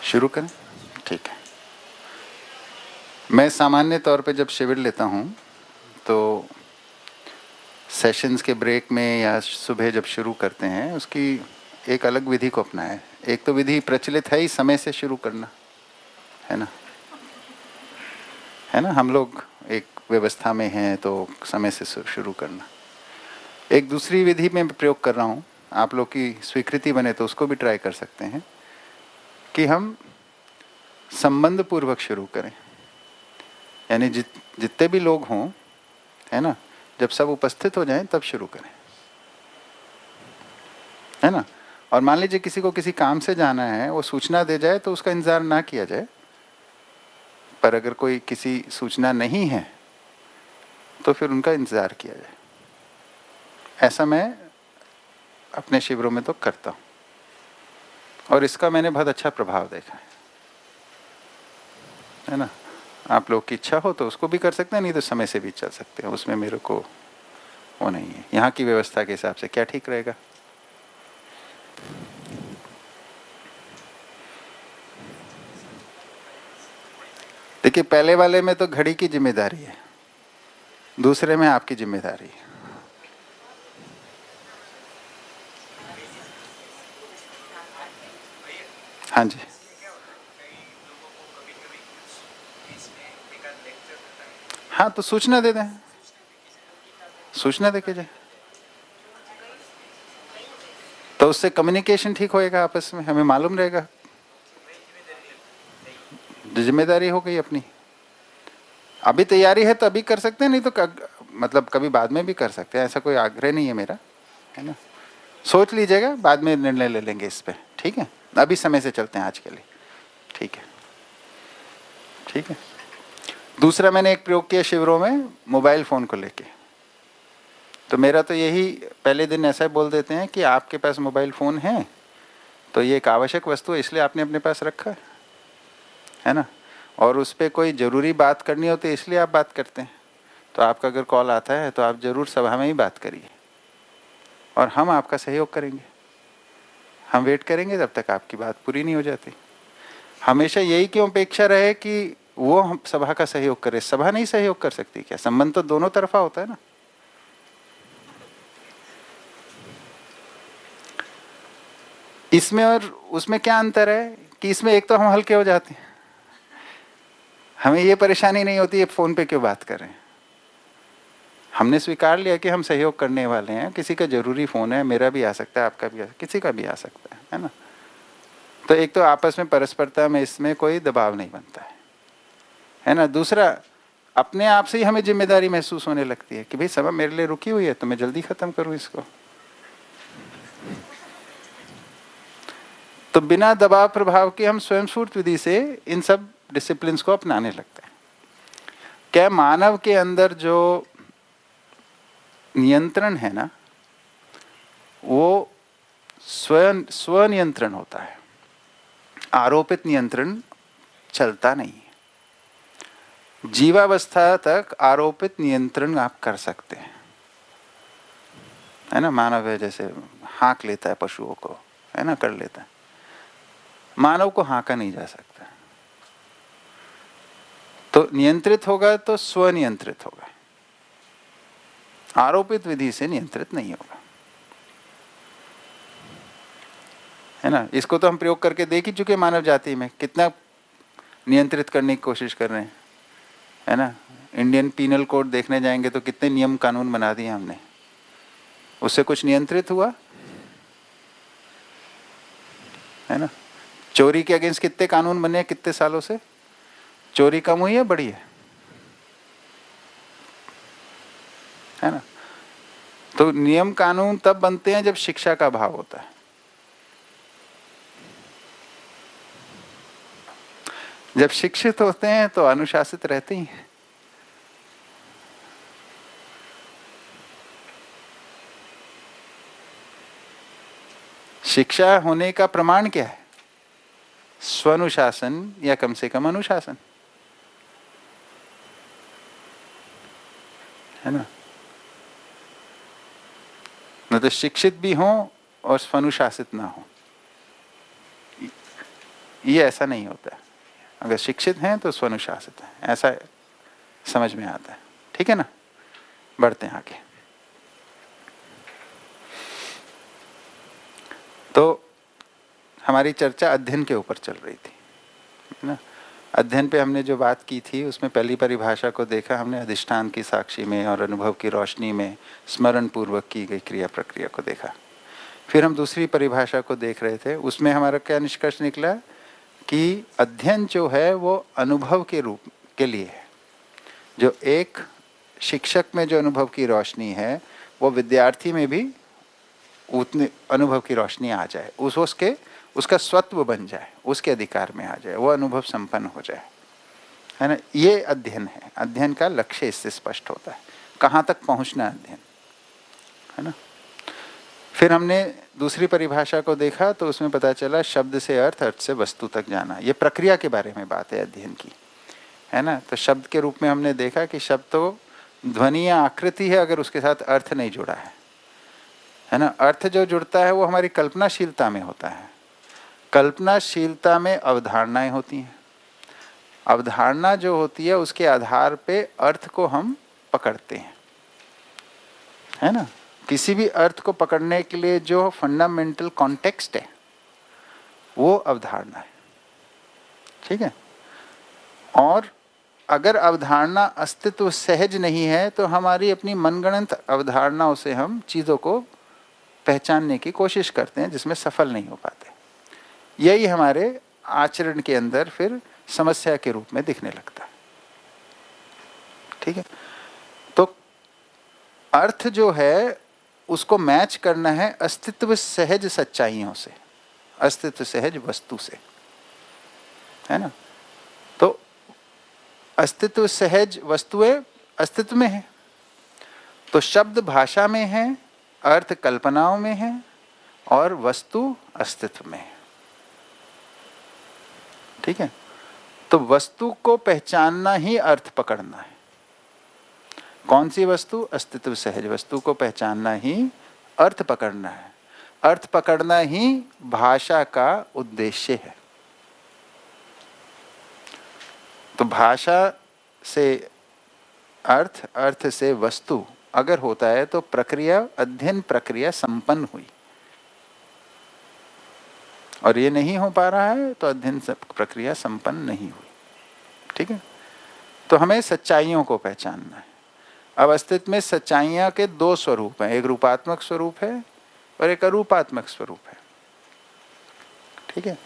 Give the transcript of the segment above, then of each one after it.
शुरू करें? ठीक है। मैं सामान्य तौर पे जब शिविर लेता हूँ तो सेशंस के ब्रेक में या सुबह जब शुरू करते हैं उसकी एक अलग विधि को अपनाएं। एक तो विधि प्रचलित है ही, समय से शुरू करना, है ना? है ना, हम लोग एक व्यवस्था में हैं तो समय से शुरू करना। एक दूसरी विधि में प्रयोग कर रहा हूँ, आप लोग की स्वीकृति बने तो उसको भी ट्राई कर सकते हैं कि हम संबंध पूर्वक शुरू करें। यानी जितने भी लोग हों, है ना, जब सब उपस्थित हो जाएं तब शुरू करें, है ना। और मान लीजिए किसी को किसी काम से जाना है, वो सूचना दे जाए तो उसका इंतजार ना किया जाए। पर अगर कोई किसी सूचना नहीं है तो फिर उनका इंतजार किया जाए। ऐसा मैं अपने शिविरों में तो करता हूँ और इसका मैंने बहुत अच्छा प्रभाव देखा है ना। आप लोग की इच्छा हो तो उसको भी कर सकते हैं, नहीं तो समय से भी चल सकते हैं, उसमें मेरे को वो नहीं है। यहाँ की व्यवस्था के हिसाब से क्या ठीक रहेगा। देखिए, पहले वाले में तो घड़ी की जिम्मेदारी है, दूसरे में आपकी जिम्मेदारी है। हाँ जी। हाँ, तो सूचना दे दें, सूचना दे के जाए तो उससे कम्युनिकेशन ठीक होएगा आपस में, हमें मालूम रहेगा। जिम्मेदारी हो गई अपनी। अभी तैयारी है तो अभी कर सकते हैं, नहीं तो मतलब कभी बाद में भी कर सकते हैं, ऐसा कोई आग्रह नहीं है मेरा, है ना। सोच लीजिएगा, बाद में निर्णय ले लेंगे इस पे, ठीक है। अभी समय से चलते हैं आज के लिए, ठीक है, ठीक है। दूसरा मैंने एक प्रयोग किया शिविरों में मोबाइल फ़ोन को लेके। तो मेरा तो यही, पहले दिन ऐसा बोल देते हैं कि आपके पास मोबाइल फ़ोन है तो ये एक आवश्यक वस्तु है, इसलिए आपने अपने पास रखा है ना। और उस पर कोई ज़रूरी बात करनी होती है इसलिए आप बात करते हैं। तो आपका अगर कॉल आता है तो आप ज़रूर सभा में ही बात करिए और हम आपका सहयोग करेंगे। हम वेट करेंगे जब तक आपकी बात पूरी नहीं हो जाती। हमेशा यही क्यों अपेक्षा रहे कि वो हम सभा का सहयोग करे? सभा नहीं सहयोग कर सकती क्या? संबंध तो दोनों तरफा होता है ना। इसमें और उसमें क्या अंतर है कि इसमें एक तो हम हल्के हो जाते हैं, हमें ये परेशानी नहीं होती है फोन पे क्यों बात कर रहे हैं। हमने स्वीकार लिया कि हम सहयोग करने वाले हैं, किसी का जरूरी फोन है, मेरा भी आ सकता है, आपका भी किसी का भी आ सकता है ना। तो एक तो आपस में परस्परता में इसमें कोई दबाव नहीं बनता है ना। दूसरा, अपने आप से ही हमें जिम्मेदारी महसूस होने लगती है कि भाई सभा मेरे लिए रुकी हुई है तो मैं जल्दी खत्म करूं इसको। तो बिना दबाव प्रभाव के हम स्वयंस्फूर्त विधि से इन सब डिसिप्लिन को अपनाने लगते हैं। क्या मानव के अंदर जो नियंत्रण है ना, वो स्वनियंत्रण होता है, आरोपित नियंत्रण चलता नहीं है। जीवावस्था तक आरोपित नियंत्रण आप कर सकते हैं, है ना। मानव है, जैसे हाँक लेता है पशुओं को, है ना, कर लेता है। मानव को हाँका नहीं जा सकता। तो नियंत्रित होगा तो स्वनियंत्रित होगा, आरोपित विधि से नियंत्रित नहीं होगा, है ना। इसको तो हम प्रयोग करके देख ही चुके मानव जाति में, कितना नियंत्रित करने की कोशिश कर रहे हैं, है ना। इंडियन पीनल कोड देखने जाएंगे तो कितने नियम कानून बना दिए हमने, उससे कुछ नियंत्रित हुआ, है ना। चोरी के अगेंस्ट कितने कानून बने हैं कितने सालों से? चोरी कम हुई है, बढ़ी है ना। तो नियम कानून तब बनते हैं जब शिक्षा का अभाव होता है। जब शिक्षित होते हैं तो अनुशासित रहते ही हैं। शिक्षा होने का प्रमाण क्या है? स्वनुशासन या कम से कम अनुशासन, है ना। न तो शिक्षित भी हो और स्वनुशासित ना हो। ये ऐसा नहीं होता है। अगर शिक्षित हैं तो स्वनुशासित हैं, ऐसा समझ में आता है। ठीक है ना, बढ़ते हैं आगे। तो हमारी चर्चा अध्ययन के ऊपर चल रही थी, है ना। अध्ययन पे हमने जो बात की थी उसमें पहली परिभाषा को देखा हमने, अधिष्ठान की साक्षी में और अनुभव की रोशनी में स्मरण पूर्वक की गई क्रिया प्रक्रिया को देखा। फिर हम दूसरी परिभाषा को देख रहे थे, उसमें हमारा क्या निष्कर्ष निकला कि अध्ययन जो है वो अनुभव के रूप के लिए है। जो एक शिक्षक में जो अनुभव की रोशनी है वो विद्यार्थी में भी उतने अनुभव की रोशनी आ जाए, उसका स्वत्व बन जाए, उसके अधिकार में आ जाए, वो अनुभव संपन्न हो जाए, है ना। ये अध्ययन है। अध्ययन का लक्ष्य इससे स्पष्ट होता है, कहाँ तक पहुँचना अध्ययन, है ना। फिर हमने दूसरी परिभाषा को देखा तो उसमें पता चला शब्द से अर्थ, अर्थ से वस्तु तक जाना। ये प्रक्रिया के बारे में बात है अध्ययन की, है ना। तो शब्द के रूप में हमने देखा कि शब्द तो ध्वनि या आकृति है अगर उसके साथ अर्थ नहीं जुड़ा है ना। अर्थ जो जुड़ता है वो हमारी कल्पनाशीलता में होता है। कल्पनाशीलता में अवधारणाएं होती हैं। अवधारणा जो होती है उसके आधार पे अर्थ को हम पकड़ते हैं, है ना। किसी भी अर्थ को पकड़ने के लिए जो फंडामेंटल कॉन्टेक्स्ट है वो अवधारणा है, ठीक है। और अगर अवधारणा अस्तित्व सहज नहीं है तो हमारी अपनी मनगढ़ंत अवधारणाओं से हम चीज़ों को पहचानने की कोशिश करते हैं जिसमें सफल नहीं हो पाते। यही हमारे आचरण के अंदर फिर समस्या के रूप में दिखने लगता है, ठीक है। तो अर्थ जो है उसको मैच करना है अस्तित्व सहज सच्चाइयों से, अस्तित्व सहज वस्तु से, है ना। तो अस्तित्व सहज वस्तुएं अस्तित्व में है, तो शब्द भाषा में है, अर्थ कल्पनाओं में है और वस्तु अस्तित्व में है, ठीक है। तो वस्तु को पहचानना ही अर्थ पकड़ना है। कौन सी वस्तु? अस्तित्व सहज वस्तु को पहचानना ही अर्थ पकड़ना है। अर्थ पकड़ना ही भाषा का उद्देश्य है। तो भाषा से अर्थ, अर्थ से वस्तु अगर होता है तो प्रक्रिया, अध्ययन प्रक्रिया संपन्न हुई। और ये नहीं हो पा रहा है तो अध्ययन प्रक्रिया संपन्न नहीं हुई, ठीक है। तो हमें सच्चाइयों को पहचानना है। अब अस्तित्व में सच्चाइयाँ के दो स्वरूप हैं, एक रूपात्मक स्वरूप है और एक अरूपात्मक स्वरूप है, ठीक है।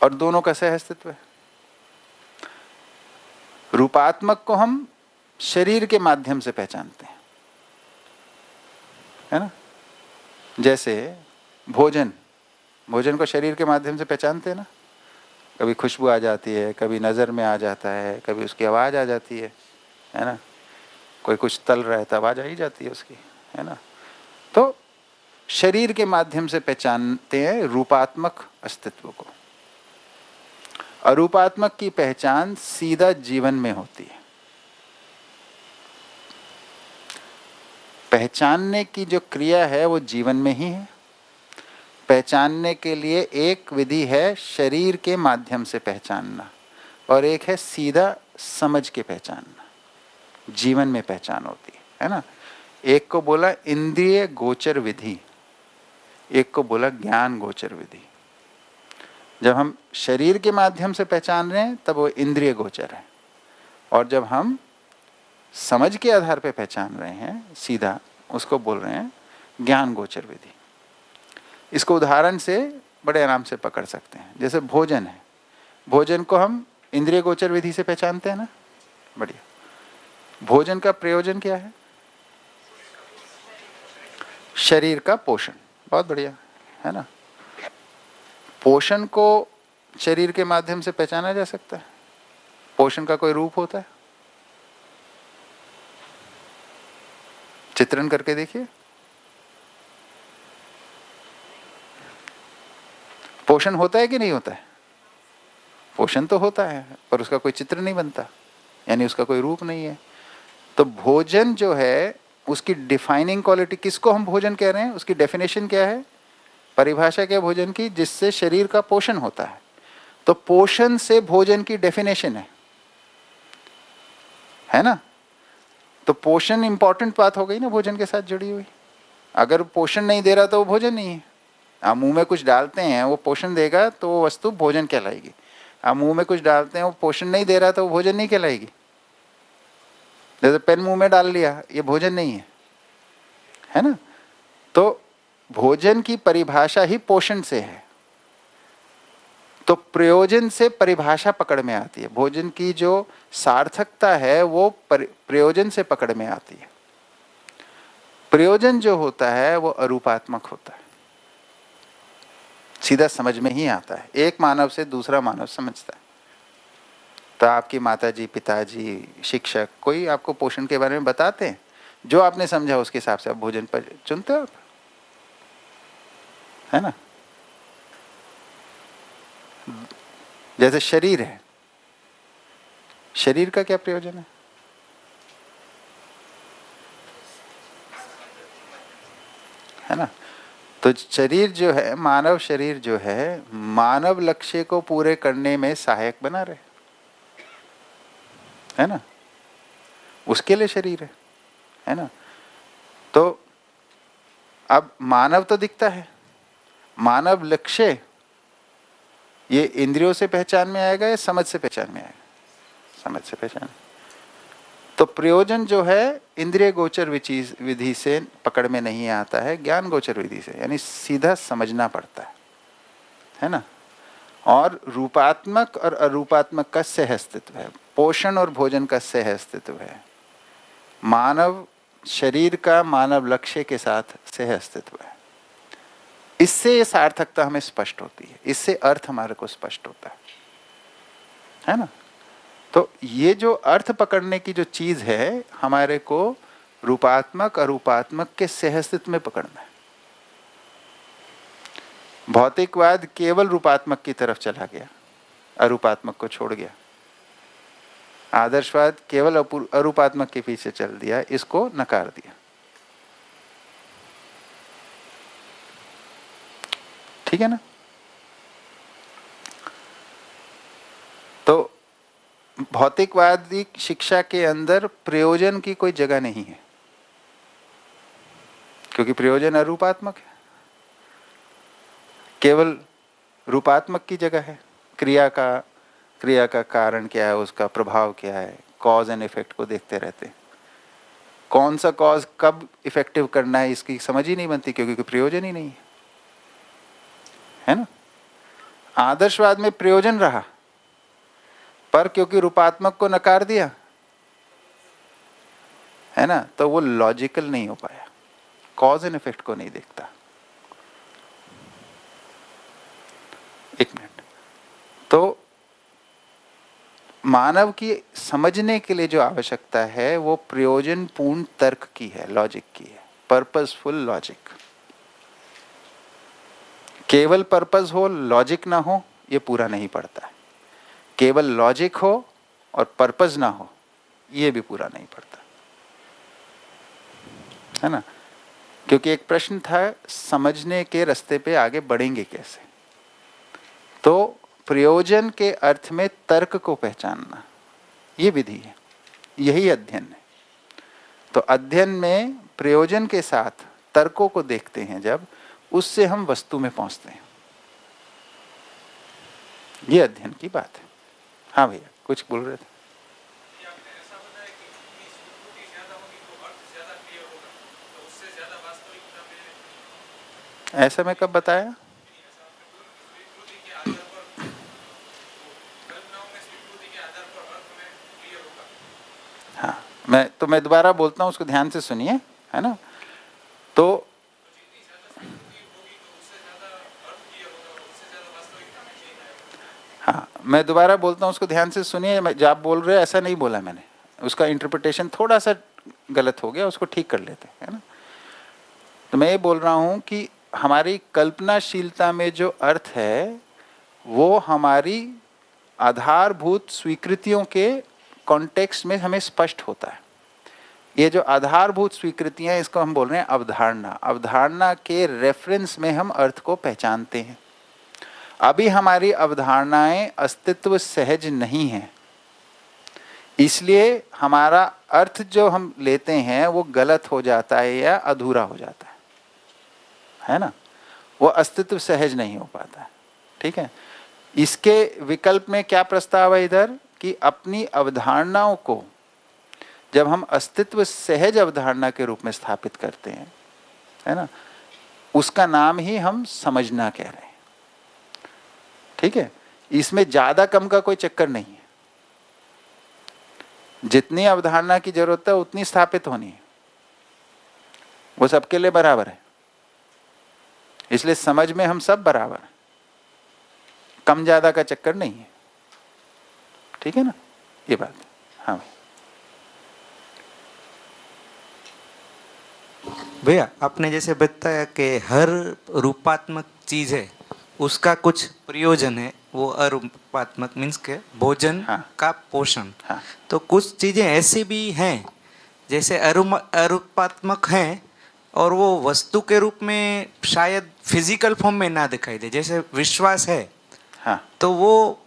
और दोनों का सह अस्तित्व है। रूपात्मक को हम शरीर के माध्यम से पहचानते हैं, है ना। जैसे भोजन, भोजन को शरीर के माध्यम से पहचानते हैं ना। कभी खुशबू आ जाती है, कभी नज़र में आ जाता है, कभी उसकी आवाज़ आ जाती है ना। कोई कुछ तल रहा है तो आवाज़ आ ही जाती है उसकी, है ना। तो शरीर के माध्यम से पहचानते हैं रूपात्मक अस्तित्व को। अरूपात्मक की पहचान सीधा जीवन में होती है। पहचानने की जो क्रिया है वो जीवन में ही है। पहचानने के लिए एक विधि है शरीर के माध्यम से पहचानना और एक है सीधा समझ के पहचानना, जीवन में पहचान होती है ना। एक को बोला इंद्रिय गोचर विधि, एक को बोला ज्ञान गोचर विधि। जब हम शरीर के माध्यम से पहचान रहे हैं तब वो इंद्रिय गोचर है, और जब हम समझ के आधार पर पहचान रहे हैं सीधा, उसको बोल रहे हैं ज्ञान गोचर विधि। इसको उदाहरण से बड़े आराम से पकड़ सकते हैं। जैसे भोजन है, भोजन को हम इंद्रिय गोचर विधि से पहचानते हैं ना, बढ़िया। भोजन का प्रयोजन क्या है? शरीर का पोषण, बहुत बढ़िया, है ना। पोषण को शरीर के माध्यम से पहचाना जा सकता है। पोषण का कोई रूप होता है? चित्रण करके देखिए। पोषण होता है कि नहीं होता है? पोषण तो होता है पर उसका कोई चित्र नहीं बनता, यानी उसका कोई रूप नहीं है। तो भोजन जो है उसकी डिफाइनिंग क्वालिटी, किसको हम भोजन कह रहे हैं, उसकी डेफिनेशन क्या है, परिभाषा क्या है भोजन की? जिससे शरीर का पोषण होता है। तो पोषण से भोजन की डेफिनेशन है ना। तो पोषण इंपॉर्टेंट बात हो गई ना भोजन के साथ जुड़ी हुई। अगर पोषण नहीं दे रहा तो वो भोजन नहीं है। आप मुंह में कुछ डालते हैं वो पोषण देगा तो वो वस्तु भोजन कहलाएगी। आप मुंह में कुछ डालते हैं वो पोषण नहीं दे रहा तो वो भोजन नहीं कहलाएगी। जैसे पेन मुंह में डाल लिया, ये भोजन नहीं है ना। तो भोजन की परिभाषा ही पोषण से है। तो प्रयोजन से परिभाषा पकड़ में आती है। भोजन की जो सार्थकता है वो प्रयोजन से पकड़ में आती है। प्रयोजन जो होता है वो अरूपात्मक होता है, सीधा समझ में ही आता है। एक मानव से दूसरा मानव समझता है। तो आपकी माताजी, पिताजी, शिक्षक कोई आपको पोषण के बारे में बताते हैं, जो आपने समझा उसके हिसाब से आप भोजन पर चुनते हो आप, है ना। जैसे शरीर शरीर का क्या प्रयोजन है ना। तो शरीर जो है, मानव शरीर जो है, मानव लक्ष्य को पूरे करने में सहायक बना रहे, है ना। उसके लिए शरीर है ना। तो अब मानव तो दिखता है, मानव लक्ष्य ये इंद्रियों से पहचान में आएगा या समझ से पहचान में आएगा? समझ से पहचान। तो प्रयोजन जो है इंद्रिय गोचर विधि से पकड़ में नहीं आता है, ज्ञान गोचर विधि से, यानी सीधा समझना पड़ता है ना। और रूपात्मक और अरूपात्मक का सह अस्तित्व है। पोषण और भोजन का सह अस्तित्व है। मानव शरीर का मानव लक्ष्य के साथ सह अस्तित्व है। इससे ये सार्थकता हमें स्पष्ट होती है, इससे अर्थ हमारे को स्पष्ट होता है ना। तो ये जो अर्थ पकड़ने की जो चीज है, हमारे को रूपात्मक अरूपात्मक के सहअस्तित्व में पकड़ना है। भौतिकवाद केवल रूपात्मक की तरफ चला गया, अरूपात्मक को छोड़ गया। आदर्शवाद केवल अरूपात्मक के पीछे चल दिया, इसको नकार दिया। ठीक है ना। तो भौतिकवादी शिक्षा के अंदर प्रयोजन की कोई जगह नहीं है, क्योंकि प्रयोजन अरूपात्मक है। केवल रूपात्मक की जगह है। क्रिया का कारण क्या है, उसका प्रभाव क्या है, कॉज एंड इफेक्ट को देखते रहते हैं। कौन सा कॉज कब इफेक्टिव करना है इसकी समझ ही नहीं बनती, क्योंकि प्रयोजन ही नहीं है ना। आदर्शवाद में प्रयोजन रहा, पर क्योंकि रूपात्मक को नकार दिया है ना, तो वो लॉजिकल नहीं हो पाया, कॉज एंड इफेक्ट को नहीं देखता। एक मिनट। तो मानव की समझने के लिए जो आवश्यकता है वो प्रयोजन पूर्ण तर्क की है, लॉजिक की है, पर्पसफुल लॉजिक। केवल पर्पस हो, लॉजिक ना हो, ये पूरा नहीं पड़ता है। केवल लॉजिक हो और पर्पस ना हो, ये भी पूरा नहीं पड़ता, है ना। क्योंकि एक प्रश्न था, समझने के रास्ते पे आगे बढ़ेंगे कैसे। तो प्रयोजन के अर्थ में तर्क को पहचानना, ये विधि है, यही अध्ययन है। तो अध्ययन में प्रयोजन के साथ तर्कों को देखते हैं, जब उससे हम वस्तु में पहुंचते हैं। ये अध्ययन की बात है। हाँ भैया, कुछ बोल रहे थे। ऐसा मैं कब बताया? हाँ, मैं दोबारा बोलता हूँ, उसको ध्यान से सुनिए, है ना। तो हाँ, मैं दोबारा बोलता हूँ, उसको ध्यान से सुनिए। जो आप बोल रहे हैं ऐसा नहीं बोला मैंने, उसका इंटरप्रिटेशन थोड़ा सा गलत हो गया, उसको ठीक कर लेते हैं, है ना। तो मैं ये बोल रहा हूँ कि हमारी कल्पनाशीलता में जो अर्थ है वो हमारी आधारभूत स्वीकृतियों के कॉन्टेक्स्ट में हमें स्पष्ट होता है। ये जो आधारभूत स्वीकृतियां, इसको हम बोल रहे हैं अवधारणा। अवधारणा के रेफरेंस में हम अर्थ को पहचानते हैं। अभी हमारी अवधारणाएं अस्तित्व सहज नहीं है, इसलिए हमारा अर्थ जो हम लेते हैं वो गलत हो जाता है या अधूरा हो जाता है ना, वो अस्तित्व सहज नहीं हो पाता है। ठीक है, इसके विकल्प में क्या प्रस्ताव है इधर कि अपनी अवधारणाओं को जब हम अस्तित्व सहज अवधारणा के रूप में स्थापित करते हैं, है ना, उसका नाम ही हम समझना कह रहे हैं। ठीक है, इसमें ज्यादा कम का कोई चक्कर नहीं है, जितनी अवधारणा की जरूरत है उतनी स्थापित होनी है, वो सबके लिए बराबर है, इसलिए समझ में हम सब बराबर हैं, कम ज्यादा का चक्कर नहीं है। ठीक है ना, ये बात। हाँ भैया, आपने जैसे बताया कि हर रूपात्मक चीज है उसका कुछ प्रयोजन है, वो अरूपात्मक मीन्स के भोजन हाँ, का पोषण। हाँ, तो कुछ चीजें ऐसी भी हैं जैसे अरूपात्मक हैं और वो वस्तु के रूप में शायद फिजिकल फॉर्म में ना दिखाई दे, जैसे विश्वास है, हाँ, तो वो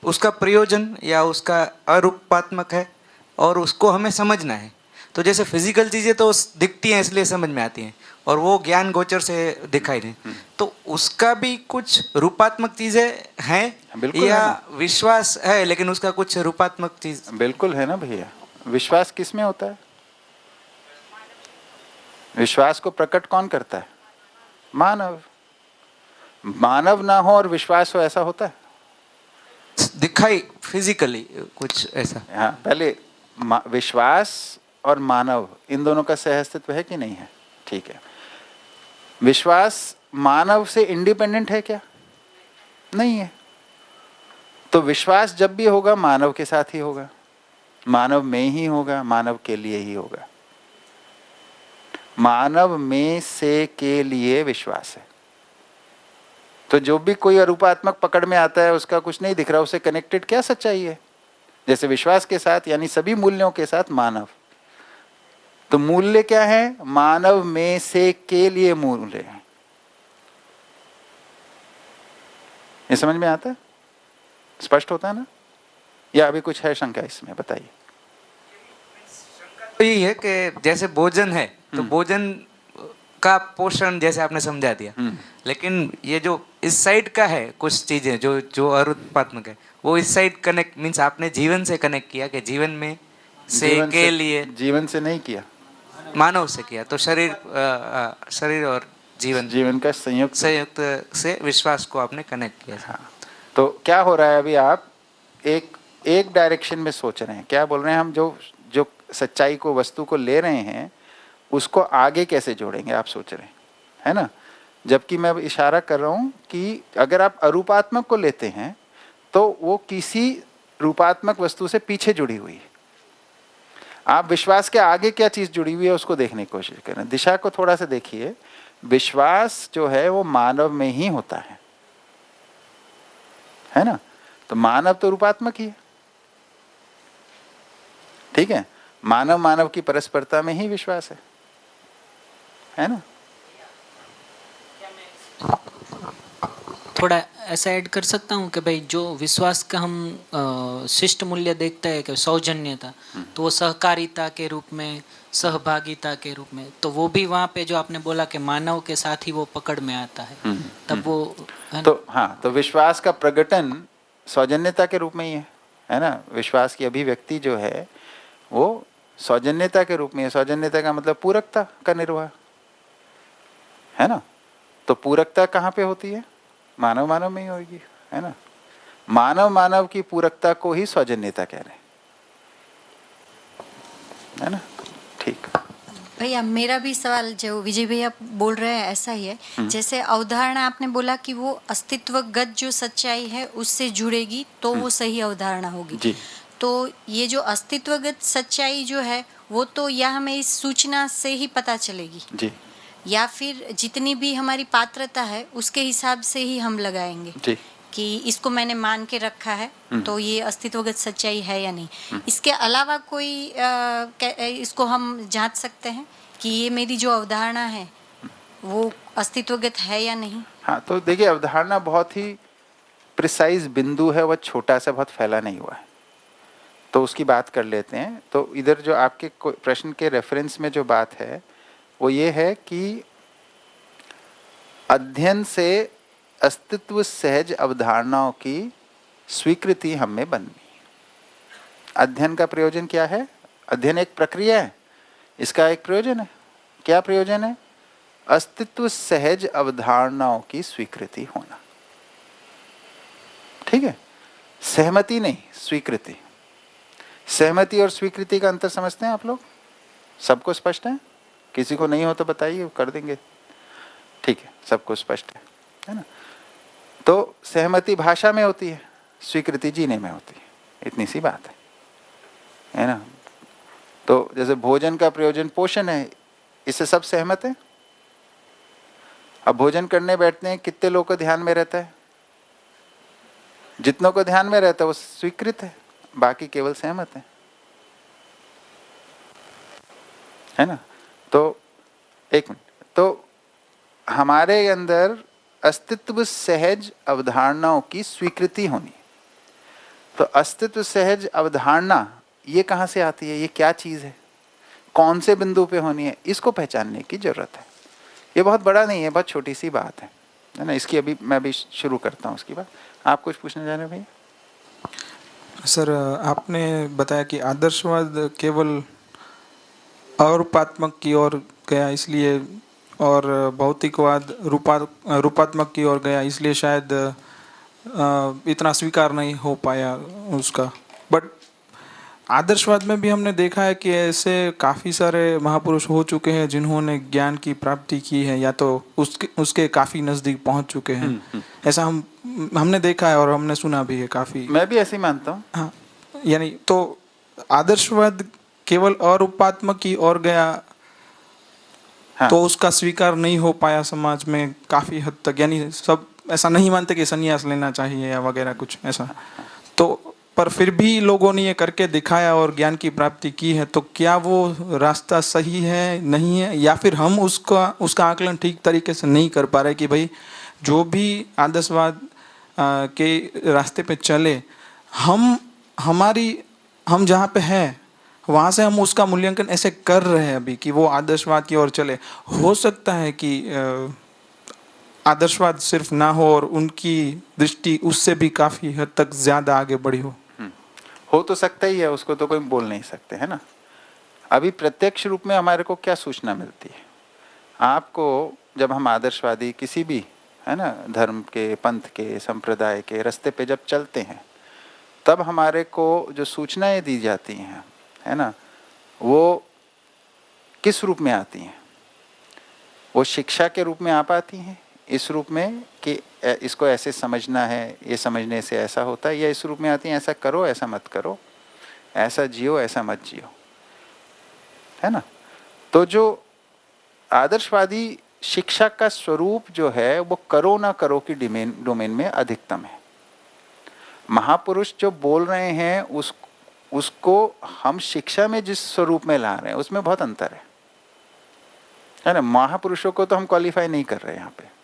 उसका प्रयोजन या उसका अरूपात्मक है और उसको हमें समझना है। तो जैसे फिजिकल चीज़ें तो दिखती हैं इसलिए समझ में आती हैं और वो ज्ञान गोचर से दिखाई दे, तो उसका भी कुछ रूपात्मक चीज़ें हैं या विश्वास है लेकिन उसका कुछ रूपात्मक चीज? बिल्कुल है ना भैया। विश्वास किस में होता है? विश्वास को प्रकट कौन करता है? मानव। मानव ना हो और विश्वास हो, ऐसा होता है? दिखाई फिजिकली कुछ ऐसा? हाँ, पहले विश्वास और मानव इन दोनों का सह अस्तित्व है कि नहीं है? ठीक है, विश्वास मानव से इंडिपेंडेंट है क्या? नहीं है। तो विश्वास जब भी होगा मानव के साथ ही होगा, मानव में ही होगा, मानव के लिए ही होगा। मानव में से के लिए विश्वास है। तो जो भी कोई अरूपात्मक पकड़ में आता है उसका कुछ नहीं दिख रहा, उसे कनेक्टेड क्या सच्चाई है? जैसे विश्वास के साथ यानी सभी मूल्यों के साथ मानव। तो मूल्य क्या है? मानव में से के लिए मूल्य है। ये समझ में आता है? स्पष्ट होता है ना? या अभी कुछ है शंका इसमें? बताइए। तो यही है कि जैसे भोजन है तो भोजन का पोषण जैसे आपने समझा दिया, लेकिन ये जो इस साइड का है कुछ चीजें जो जो अरूपात्मक है, वो इस साइड कनेक्ट मीन्स आपने जीवन से कनेक्ट किया कि जीवन में से जीवन के से, लिए जीवन से नहीं किया, मानव से किया। तो शरीर शरीर और जीवन का संयुक्त से विश्वास को आपने कनेक्ट किया। हाँ। तो क्या हो रहा है अभी? आप एक डायरेक्शन में सोच रहे हैं। क्या बोल रहे हैं? हम जो जो सच्चाई को, वस्तु को ले रहे हैं उसको आगे कैसे जोड़ेंगे, आप सोच रहे हैं, है ना? जबकि मैं इशारा कर रहा हूं कि अगर आप अरूपात्मक को लेते हैं तो वो किसी रूपात्मक वस्तु से पीछे जुड़ी हुई है। आप विश्वास के आगे क्या चीज जुड़ी हुई है उसको देखने की कोशिश करें, दिशा को थोड़ा सा देखिए। विश्वास जो है वो मानव में ही होता है ना? तो मानव तो रूपात्मक ही है। ठीक है, मानव मानव की परस्परता में ही विश्वास है ना? थोड़ा ऐसा ऐड कर सकता हूँ कि भाई जो विश्वास का हम शिष्ट मूल्य देखते हैं कि सौजन्यता, तो वो सहकारिता के रूप में, सहभागिता के रूप में, तो वो भी वहाँ पे जो आपने बोला कि मानव के साथ ही वो पकड़ में आता है, तब वो तो हाँ, तो विश्वास का प्रकटन सौजन्यता के रूप में ही है ना? विश्वास की अभिव्यक्ति जो है वो सौजन्यता के रूप में है। सौजन्यता का मतलब पूरकता का निर्वाह, है ना? तो पूरकता कहाँ पे होती है? मानव मानव में ही होगी, है ना? मानव मानव की पूरकता को ही सौजन्यता कह रहे हैं, है ना? ठीक। भैया, मेरा भी सवाल जो विजय भैया बोल रहे हैं ऐसा ही है। जैसे अवधारणा आपने बोला कि वो अस्तित्वगत जो सच्चाई है उससे जुड़ेगी तो वो सही अवधारणा होगी जी। तो ये जो अस्तित्वगत सच्चाई जो है वो तो या हमें इस सूचना से ही पता चलेगी जी। या फिर जितनी भी हमारी पात्रता है उसके हिसाब से ही हम लगाएंगे जी। कि इसको मैंने मान के रखा है तो ये अस्तित्वगत सच्चाई है या नहीं। इसके अलावा कोई इसको हम जांच सकते हैं कि ये मेरी जो अवधारणा है वो अस्तित्वगत है या नहीं? हाँ, तो देखिए, अवधारणा बहुत ही प्रिसाइज बिंदु है वह छोटा सा बहुत फैला नहीं हुआ है, तो उसकी बात कर लेते हैं। तो इधर जो आपके प्रश्न के रेफरेंस में जो बात है वो ये है कि अध्ययन से अस्तित्व सहज अवधारणाओं की स्वीकृति हम में बननी। अध्ययन का प्रयोजन क्या है? अध्ययन एक प्रक्रिया है, इसका एक प्रयोजन है। क्या प्रयोजन है? अस्तित्व सहज अवधारणाओं की स्वीकृति होना। ठीक है, सहमति नहीं, स्वीकृति। सहमति और स्वीकृति का अंतर समझते हैं आप लोग? सबको स्पष्ट है? किसी को नहीं हो तो बताइए, कर देंगे। ठीक है, सबको स्पष्ट है ना? तो सहमति भाषा में होती है, स्वीकृति जीने में होती है, इतनी सी बात है ना? तो जैसे भोजन का प्रयोजन पोषण है, इससे सब सहमत है। अब भोजन करने बैठते हैं, कितने लोग को ध्यान में रहता है? जितनों को ध्यान में रहता है वो स्वीकृत है, बाकी केवल सहमत है ना? तो एक मिनट, तो हमारे अंदर अस्तित्व सहज अवधारणाओं की स्वीकृति होनी। तो अस्तित्व सहज अवधारणा ये कहाँ से आती है? ये क्या चीज़ है? कौन से बिंदु पे होनी है? इसको पहचानने की जरूरत है। ये बहुत बड़ा नहीं है, बहुत छोटी सी बात है ना? इसकी अभी मैं भी शुरू करता हूँ उसकी बात। आप कुछ पूछने जा रहे हैं भैया? सर, आपने बताया कि आदर्शवाद केवल अरूपात्मक की ओर गया इसलिए, और भौतिकवाद रूपात्मक की ओर गया इसलिए शायद इतना स्वीकार नहीं हो पाया उसका। बट आदर्शवाद में भी हमने देखा है कि ऐसे काफ़ी सारे महापुरुष हो चुके हैं जिन्होंने ज्ञान की प्राप्ति की है, या तो उसके काफ़ी नज़दीक पहुंच चुके हैं। ऐसा हमने देखा है और हमने सुना भी है काफ़ी। मैं भी ऐसे ही मानता हूँ। हाँ, यानी तो आदर्शवाद केवल अरूपात्मक की ओर गया। हाँ। तो उसका स्वीकार नहीं हो पाया समाज में काफ़ी हद तक, यानी सब ऐसा नहीं मानते कि संन्यास लेना चाहिए या वगैरह कुछ ऐसा। तो पर फिर भी लोगों ने ये करके दिखाया और ज्ञान की प्राप्ति की है। तो क्या वो रास्ता सही है, नहीं है, या फिर हम उसका आकलन ठीक तरीके से नहीं कर पा रहे कि भाई जो भी आदर्शवाद के रास्ते पे चले, हम जहाँ पे हैं वहाँ से हम उसका मूल्यांकन ऐसे कर रहे हैं अभी कि वो आदर्शवाद की ओर चले। हो सकता है कि आदर्शवाद सिर्फ ना हो और उनकी दृष्टि उससे भी काफ़ी हद तक ज़्यादा आगे बढ़ी हो तो सकता ही है, उसको तो कोई बोल नहीं सकते, है ना? अभी प्रत्यक्ष रूप में हमारे को क्या सूचना मिलती है? आपको जब हम आदर्शवादी किसी भी, है ना, धर्म के, पंथ के, संप्रदाय के रास्ते पे जब चलते हैं, तब हमारे को जो सूचनाएं दी जाती हैं, है ना, वो किस रूप में आती हैं? वो शिक्षा के रूप में आ पाती हैं, इस रूप में कि इसको ऐसे समझना है, ये समझने से ऐसा होता है, या इस रूप में आती हैं ऐसा करो, ऐसा मत करो, ऐसा जियो, ऐसा मत जियो, है ना? तो जो आदर्शवादी शिक्षा का स्वरूप जो है वो करो ना करो की डोमेन में अधिकतम है। महापुरुष जो बोल रहे हैं उसको हम शिक्षा में जिस स्वरूप में ला रहे हैं उसमें बहुत अंतर है ना? महापुरुषों को तो हम क्वालिफाई नहीं कर रहे यहाँ पे।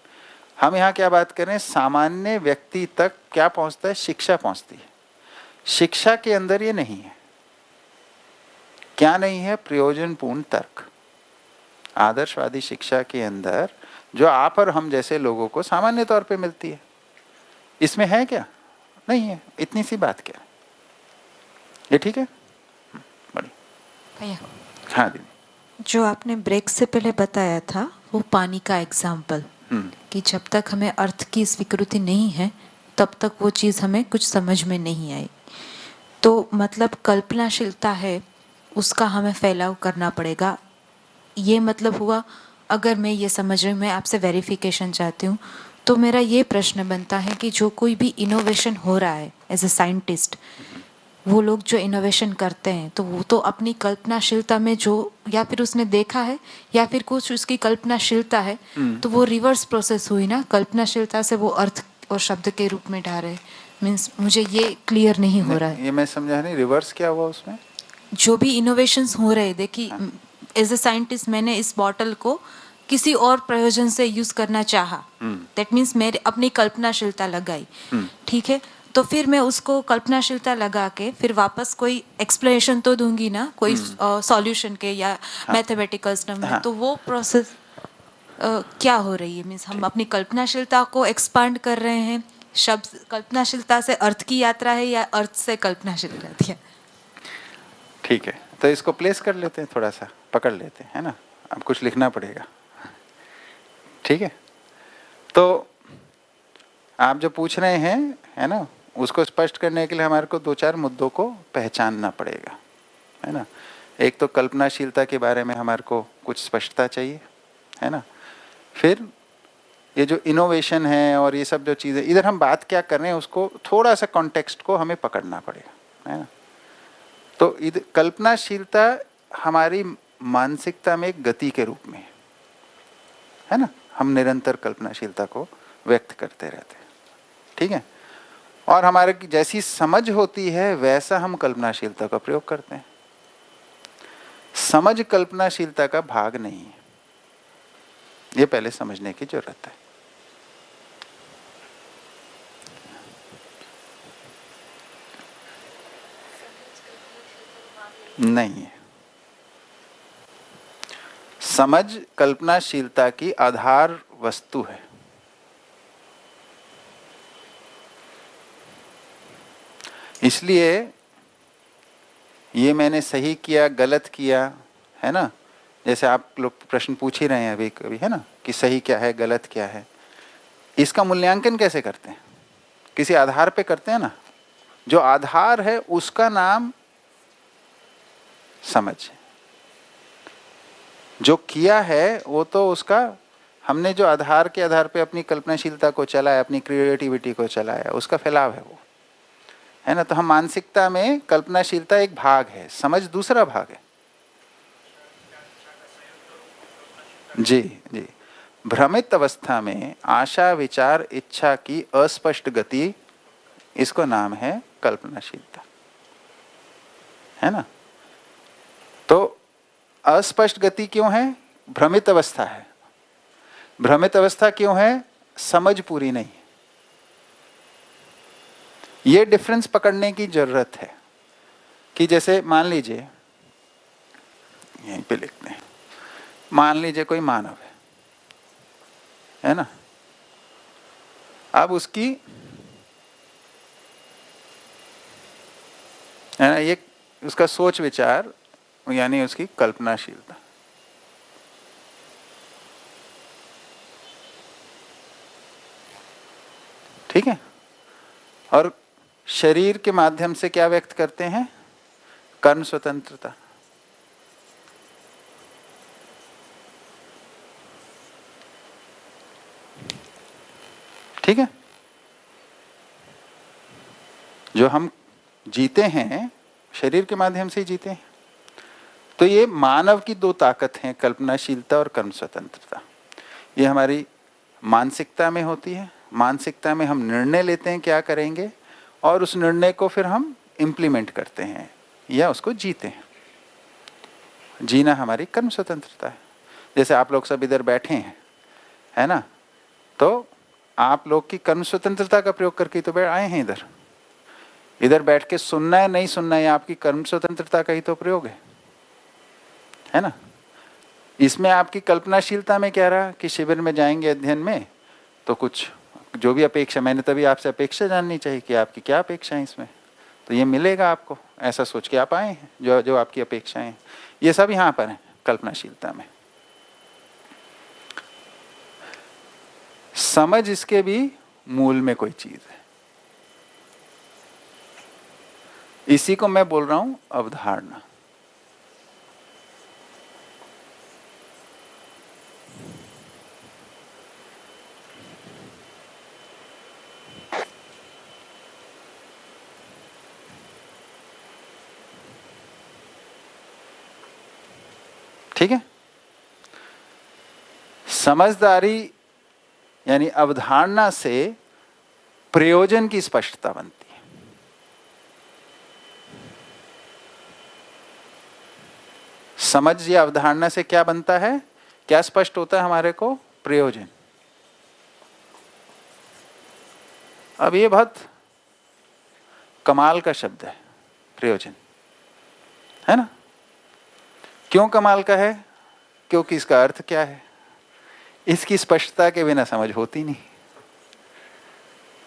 हम यहाँ क्या बात कर रहे हैं? सामान्य व्यक्ति तक क्या पहुँचता है? शिक्षा पहुँचती है। शिक्षा के अंदर ये नहीं है। क्या नहीं है? प्रयोजनपूर्ण तर्क। आदर्शवादी शिक्षा के अंदर जो आप और हम जैसे लोगों को सामान्य तौर पे मिलती है, इसमें है क्या? नहीं है। इतनी सी बात क्या? ये ठीक है? भैया, हाँ दीदी। जो आपने ब्रेक से पहले बताया था वो पानी का एग्जाम्पल, कि जब तक हमें अर्थ की स्वीकृति नहीं है तब तक वो चीज़ हमें कुछ समझ में नहीं आई। तो मतलब कल्पनाशीलता है, उसका हमें फैलाव करना पड़ेगा। ये मतलब हुआ, अगर मैं ये समझ रही हूँ, मैं आपसे वेरिफिकेशन चाहती हूँ, तो मेरा ये प्रश्न बनता है कि जो कोई भी इनोवेशन हो रहा है एज ए साइंटिस्ट, वो लोग जो इनोवेशन करते हैं तो वो तो अपनी कल्पनाशीलता में जो, या फिर उसने देखा है या फिर कुछ उसकी कल्पनाशीलता है, तो वो रिवर्स प्रोसेस हुई ना, कल्पनाशीलता से वो अर्थ और शब्द के रूप में ढा रहे। मीन्स मुझे ये क्लियर नहीं हो रहा है। ये मैं समझा नहीं, रिवर्स क्या हुआ उसमें? जो भी इनोवेशंस हो रहे हैं, देखिए एज ए साइंटिस्ट मैंने इस बॉटल को किसी और प्रयोजन से यूज करना चाहा, दैट मीन्स मेरे अपनी कल्पनाशीलता लगाई, ठीक है, तो फिर मैं उसको कल्पनाशीलता लगा के फिर वापस कोई एक्सप्लेनेशन तो दूंगी ना, कोई सॉल्यूशन के या मैथमेटिकल में, हाँ। तो वो प्रोसेस क्या हो रही है? मीन्स हम अपनी कल्पनाशीलता को एक्सपांड कर रहे हैं, शब्द कल्पनाशीलता से अर्थ की यात्रा है या अर्थ से कल्पनाशीलता? ठीक है, तो इसको प्लेस कर लेते हैं, थोड़ा सा पकड़ लेते हैं, है ना। अब कुछ लिखना पड़ेगा, ठीक है। तो आप जो पूछ रहे हैं, है ना, उसको स्पष्ट करने के लिए हमारे को 2-4 मुद्दों को पहचानना पड़ेगा, है ना। एक तो कल्पनाशीलता के बारे में हमारे को कुछ स्पष्टता चाहिए, है ना। फिर ये जो इनोवेशन है और ये सब जो चीज़ें इधर हम बात क्या कर रहे हैं, उसको थोड़ा सा कॉन्टेक्स्ट को हमें पकड़ना पड़ेगा, है ना। तो इधर कल्पनाशीलता हमारी मानसिकता में एक गति के रूप में है ना, हम निरंतर कल्पनाशीलता को व्यक्त करते रहते हैं, ठीक है। और हमारे जैसी समझ होती है वैसा हम कल्पनाशीलता का प्रयोग करते हैं। समझ कल्पनाशीलता का भाग नहीं है, ये पहले समझने की जरूरत है। नहीं है। समझ कल्पनाशीलता की आधार वस्तु है। इसलिए ये मैंने सही किया गलत किया, है ना, जैसे आप लोग प्रश्न पूछ ही रहे हैं अभी कभी, है ना, कि सही क्या है गलत क्या है, इसका मूल्यांकन कैसे करते हैं? किसी आधार पे करते हैं ना। जो आधार है उसका नाम समझ है। जो किया है वो तो उसका, हमने जो आधार के आधार पे अपनी कल्पनाशीलता को चलाया, अपनी क्रिएटिविटी को चलाया, उसका फैलाव है वो, है ना। तो हम मानसिकता में कल्पनाशीलता एक भाग है, समझ दूसरा भाग है। जी जी। भ्रमित अवस्था में आशा विचार इच्छा की अस्पष्ट गति, इसको नाम है कल्पनाशीलता, है ना। तो अस्पष्ट गति क्यों है? भ्रमित अवस्था है। भ्रमित अवस्था क्यों है? समझ पूरी नहीं है। ये डिफरेंस पकड़ने की जरूरत है कि जैसे मान लीजिए, यहीं पे लिखते हैं, मान लीजिए कोई मानव है ना। अब उसकी, है ना, ये उसका सोच विचार यानी उसकी कल्पनाशीलता, ठीक है। और शरीर के माध्यम से क्या व्यक्त करते हैं? कर्म स्वतंत्रता। ठीक है। जो हम जीते हैं शरीर के माध्यम से ही जीते हैं। तो ये मानव की 2 ताकत हैं, कल्पनाशीलता और कर्म स्वतंत्रता। ये हमारी मानसिकता में होती है। मानसिकता में हम निर्णय लेते हैं क्या करेंगे, और उस निर्णय को फिर हम इम्प्लीमेंट करते हैं या उसको जीते हैं। जीना हमारी कर्म स्वतंत्रता है। जैसे आप लोग सब इधर बैठे हैं, है ना, तो आप लोग की कर्म स्वतंत्रता का प्रयोग करके तो बैठ आए हैं इधर। इधर बैठ के सुनना है नहीं सुनना है, आपकी कर्म स्वतंत्रता का ही तो प्रयोग है ना। इसमें आपकी कल्पनाशीलता में क्या रहा कि शिविर में जाएंगे अध्ययन में, तो कुछ जो भी अपेक्षा, मैंने तभी आपसे अपेक्षा जाननी चाहिए कि आपकी क्या अपेक्षा है इसमें, तो ये मिलेगा आपको, ऐसा सोच के आप आए हैं। जो जो आपकी अपेक्षाएं हैं ये सब यहाँ पर हैं कल्पनाशीलता में। समझ इसके भी मूल में कोई चीज है, इसी को मैं बोल रहा हूं अवधारणा। ठीक है। समझदारी यानी अवधारणा से प्रयोजन की स्पष्टता बनती है। समझ या अवधारणा से क्या बनता है क्या स्पष्ट होता है हमारे को? प्रयोजन। अब ये बहुत कमाल का शब्द है प्रयोजन, है ना? क्यों कमाल का है? क्योंकि इसका अर्थ क्या है, इसकी स्पष्टता के बिना समझ होती नहीं,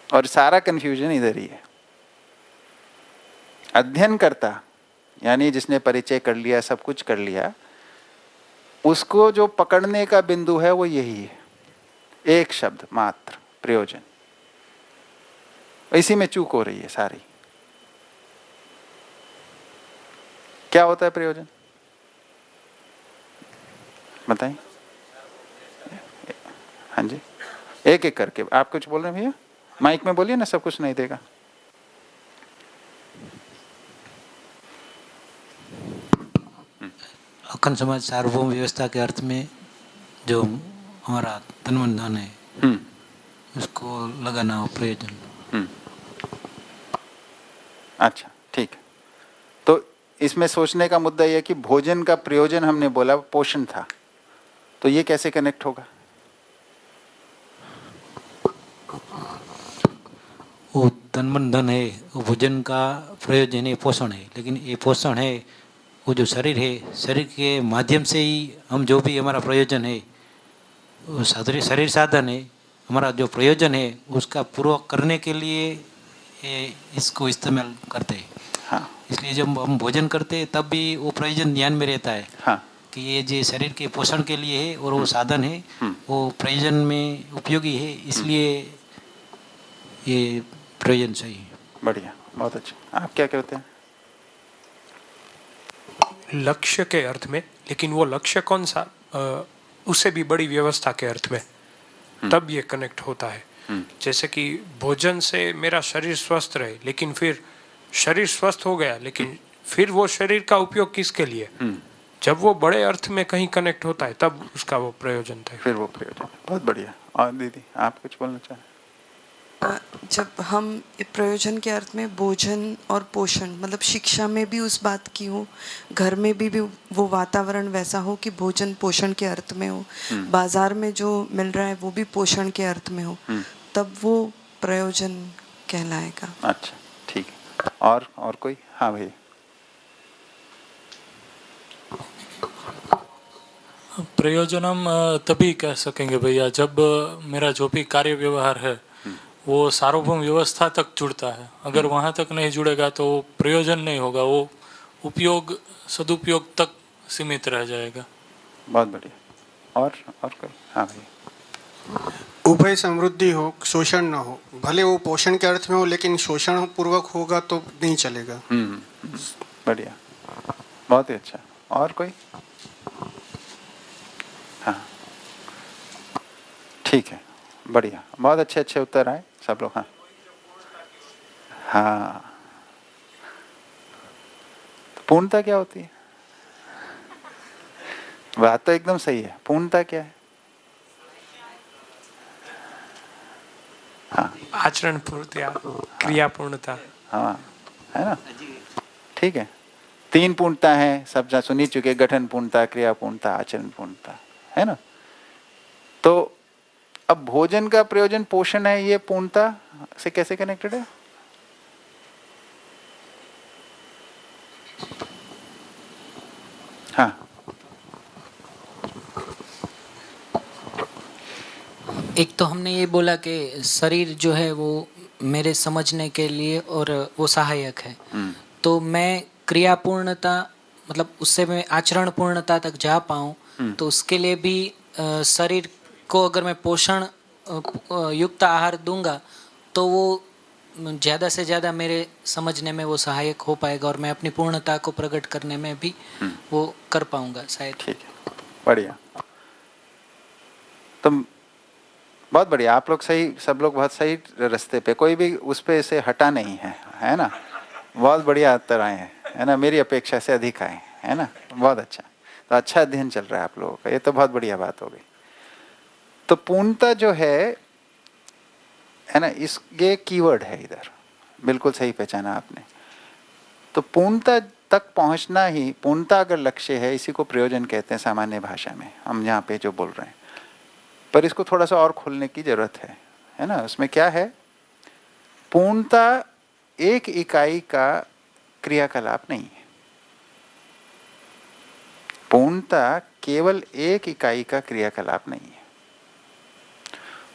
और सारा कंफ्यूजन इधर ही है। अध्ययन करता यानी जिसने परिचय कर लिया, सब कुछ कर लिया, उसको जो पकड़ने का बिंदु है वो यही है, एक शब्द मात्र, प्रयोजन। इसी में चूक हो रही है सारी। क्या होता है प्रयोजन, बताइए? हाँ जी, एक एक करके। आप कुछ बोल रहे हैं भैया? माइक में बोलिए ना, सब कुछ नहीं देगा। अखंड समाज सार्वभौम व्यवस्था के अर्थ में जो हमारा तन मन धन है उसको लगाना हो प्रयोजन। अच्छा, ठीक है। तो इसमें सोचने का मुद्दा यह कि भोजन का प्रयोजन हमने बोला पोषण था, तो ये कैसे कनेक्ट होगा? वो तन मन धन है, वो भोजन का प्रयोजन है, पोषण है। लेकिन ये पोषण है, वो जो शरीर है, शरीर के माध्यम से ही हम जो भी हमारा प्रयोजन है, वो शरीर साधन है। हमारा जो प्रयोजन है उसका पूर्वक करने के लिए इसको इस्तेमाल करते हैं। हाँ। इसलिए जब हम भोजन करते हैं तब भी वो प्रयोजन ध्यान में रहता है। हाँ। कि ये जो शरीर के पोषण के लिए है और वो साधन है, वो प्रयोजन में उपयोगी है, इसलिए ये प्रयोजन सही है। बढ़िया, बहुत अच्छा। आप क्या कहते हैं? लक्ष्य के अर्थ में, लेकिन वो लक्ष्य कौन सा, उससे भी बड़ी व्यवस्था के अर्थ में तब ये कनेक्ट होता है। जैसे कि भोजन से मेरा शरीर स्वस्थ रहे, लेकिन फिर शरीर स्वस्थ हो गया, लेकिन फिर वो शरीर का उपयोग किसके लिए? जब वो बड़े अर्थ में कहीं कनेक्ट होता है तब उसका वो प्रयोजन था। फिर वो प्रयोजन। बहुत बढ़िया। और दीदी आप कुछ बोलना चाहें? जब हम प्रयोजन के अर्थ में भोजन और पोषण, मतलब शिक्षा में भी उस बात की हो, घर में भी वो वातावरण वैसा हो कि भोजन पोषण के अर्थ में हो, बाजार में जो मिल रहा है वो भी पोषण के अर्थ में हो, तब वो प्रयोजन कहलाएगा। अच्छा, ठीक है। और कोई? हाँ भैया। प्रयोजन हम तभी कह सकेंगे भैया जब मेरा जो भी कार्य व्यवहार है वो सार्वभौम व्यवस्था तक जुड़ता है। अगर वहाँ तक नहीं जुड़ेगा तो प्रयोजन नहीं होगा, वो उपयोग सदुपयोग तक सीमित रह जाएगा। बहुत बढ़िया। और कोई? हाँ भैया। उभय समृद्धि हो, शोषण न हो। भले वो पोषण के अर्थ में हो, लेकिन शोषण पूर्वक होगा तो नहीं चलेगा। बढ़िया, बहुत ही अच्छा। और कोई? हाँ, ठीक है, बढ़िया। बहुत अच्छे उत्तर आए सब लोग। हाँ हाँ, तो पूर्णता क्या होती है? बात तो एकदम सही है। पूर्णता क्या है? हाँ, आचरण पूर्णता, क्रिया पूर्णता। हाँ, है ना? ठीक है। 3 पूर्णता है, सब सुन ही चुके। गठन पूर्णता, क्रिया पूर्णता, आचरण पूर्णता, है ना? तो अब भोजन का प्रयोजन पोषण है, ये पूर्णता से कैसे कनेक्टेड है? हाँ, एक तो हमने ये बोला कि शरीर जो है वो मेरे समझने के लिए और वो सहायक है। तो मैं क्रिया पूर्णता, मतलब उससे मैं आचरण पूर्णता तक जा पाऊँ, तो उसके लिए भी शरीर को अगर मैं पोषण युक्त आहार दूंगा तो वो ज़्यादा से ज़्यादा मेरे समझने में वो सहायक हो पाएगा और मैं अपनी पूर्णता को प्रकट करने में भी वो कर पाऊंगा शायद। ठीक है, बढ़िया। तो बहुत बढ़िया, आप लोग सही, सब लोग बहुत सही रास्ते पे, कोई भी उस पे से हटा नहीं है ना? बहुत बढ़िया उत्तर आए हैं, है ना? मेरी अपेक्षा से अधिक आए, है ना? बहुत अच्छा। तो अच्छा अध्ययन चल रहा है आप लोगों का, ये तो बहुत बढ़िया बात हो गई। तो पूर्णता जो है ना, इस ये कीवर्ड है इधर, बिल्कुल सही पहचाना आपने। तो पूर्णता तक पहुंचना ही पूर्णता अगर लक्ष्य है, इसी को प्रयोजन कहते हैं सामान्य भाषा में, हम यहाँ पे जो बोल रहे हैं। पर इसको थोड़ा सा और खोलने की जरूरत है ना। उसमें क्या है, पूर्णता एक इकाई का क्रियाकलाप नहीं है। पूर्णता केवल एक इकाई का क्रियाकलाप नहीं है।